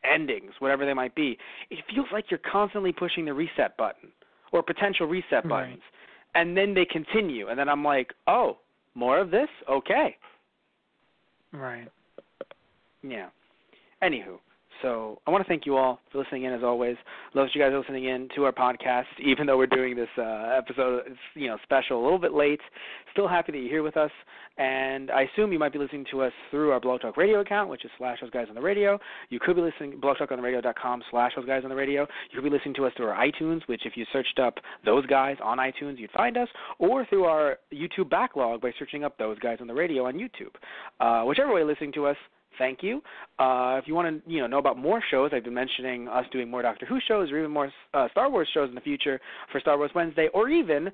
endings, whatever they might be, it feels like you're constantly pushing the reset button or potential reset buttons. And then they continue, and then I'm like, oh, more of this? Okay. Right. Yeah. Anywho, so I want to thank you all for listening in, as always. Love that you guys are listening in to our podcast, even though we're doing this episode, special, a little bit late. Still happy that you're here with us, and I assume you might be listening to us through our Blog Talk Radio account, which is /ThoseGuysOnTheRadio. You could be listening blogtalkontheradio.com/ThoseGuysOnTheRadio. You could be listening to us through our iTunes, which if you searched up Those Guys on iTunes, you'd find us, or through our YouTube backlog by searching up Those Guys on the Radio on YouTube. Whichever way you're listening to us, thank you. If you want to know about more shows, I've been mentioning us doing more Doctor Who shows or even more Star Wars shows in the future for Star Wars Wednesday, or even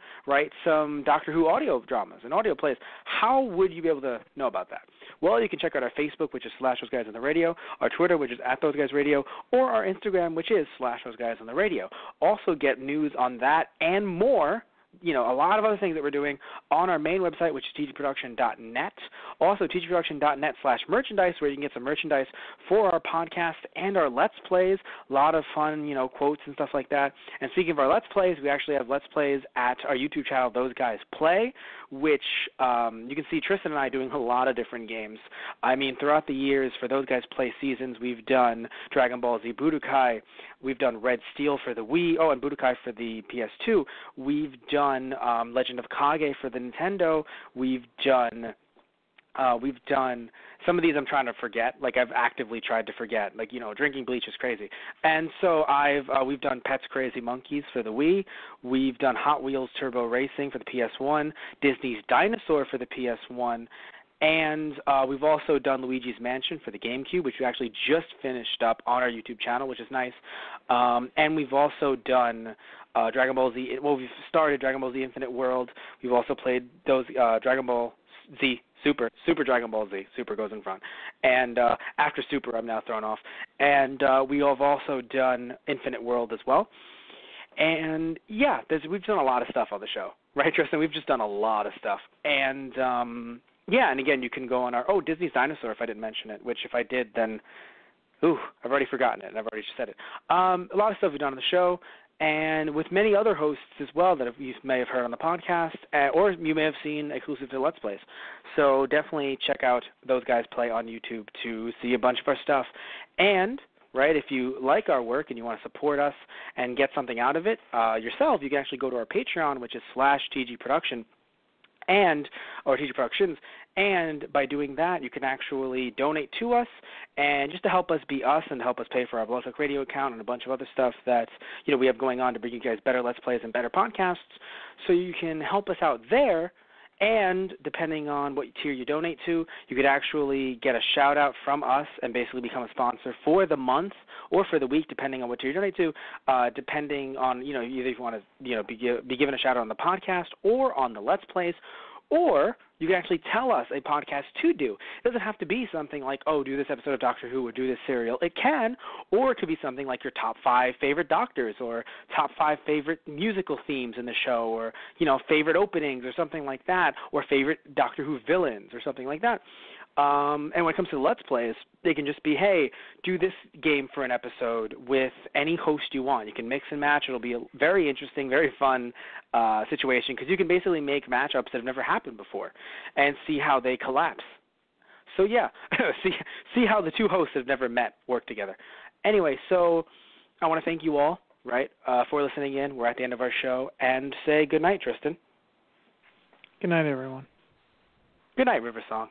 some Doctor Who audio dramas and audio plays. How would you be able to know about that? Well, you can check out our Facebook, which is /ThoseGuysOnTheRadio, our Twitter, which is @ThoseGuysRadio, or our Instagram, which is /ThoseGuysOnTheRadio. Also get news on that and more, a lot of other things that we're doing on our main website, which is tgproduction.net. Also, tgproduction.net/merchandise, where you can get some merchandise for our podcast and our Let's Plays. A lot of fun, quotes and stuff like that. And speaking of our Let's Plays, we actually have Let's Plays at our YouTube channel, Those Guys Play, which you can see Tristan and I doing a lot of different games. I mean, throughout the years, for Those Guys Play seasons, we've done Dragon Ball Z Budokai, we've done Red Steel for the Wii, and Budokai for the PS2. We've done Legend of Kage for the Nintendo. We've done some of these I'm trying to forget. Like, I've actively tried to forget. Like, drinking bleach is crazy. And so we've done Pets Crazy Monkeys for the Wii. We've done Hot Wheels Turbo Racing for the PS1, Disney's Dinosaur for the PS1, And we've also done Luigi's Mansion for the GameCube, which we actually just finished up on our YouTube channel, which is nice. And we've also done Dragon Ball Z. Well, we've started Dragon Ball Z Infinite World. We've also played those Dragon Ball Z Super Dragon Ball Z. Super goes in front. And after Super, I'm now thrown off. And we have also done Infinite World as well. And, yeah, we've done a lot of stuff on the show. Right, Tristan? We've just done a lot of stuff. And, yeah, and again, you can go on our, Disney's Dinosaur, if I didn't mention it, which if I did, then, I've already forgotten it, and I've already just said it. A lot of stuff we've done on the show, and with many other hosts as well that you may have heard on the podcast, or you may have seen exclusive to Let's Plays. So definitely check out those guys play on YouTube to see a bunch of our stuff. And, right, if you like our work and you want to support us and get something out of it yourself, you can actually go to our Patreon, which is /TG or TG Productions, and by doing that, you can actually donate to us, and just to help us be us and help us pay for our Blog Talk Radio account and a bunch of other stuff that we have going on to bring you guys better Let's Plays and better podcasts. So you can help us out there, and depending on what tier you donate to, you could actually get a shout-out from us and basically become a sponsor for the month or for the week, depending on what tier you donate to, depending on, either if you want to, be given a shout-out on the podcast or on the Let's Plays, or you can actually tell us a podcast to do. It doesn't have to be something like, do this episode of Doctor Who or do this serial. It can, or it could be something like your top 5 favorite doctors or top 5 favorite musical themes in the show or, favorite openings or something like that, or favorite Doctor Who villains or something like that. And when it comes to the Let's Plays, they can just be, hey, do this game for an episode with any host you want. You can mix and match. It'll be a very interesting, very fun situation because you can basically make matchups that have never happened before and see how they collapse. So, yeah, see how the two hosts that have never met work together. Anyway, so I want to thank you all, right, for listening in. We're at the end of our show. And say good night, Tristan. Good night, everyone. Good night, River Song.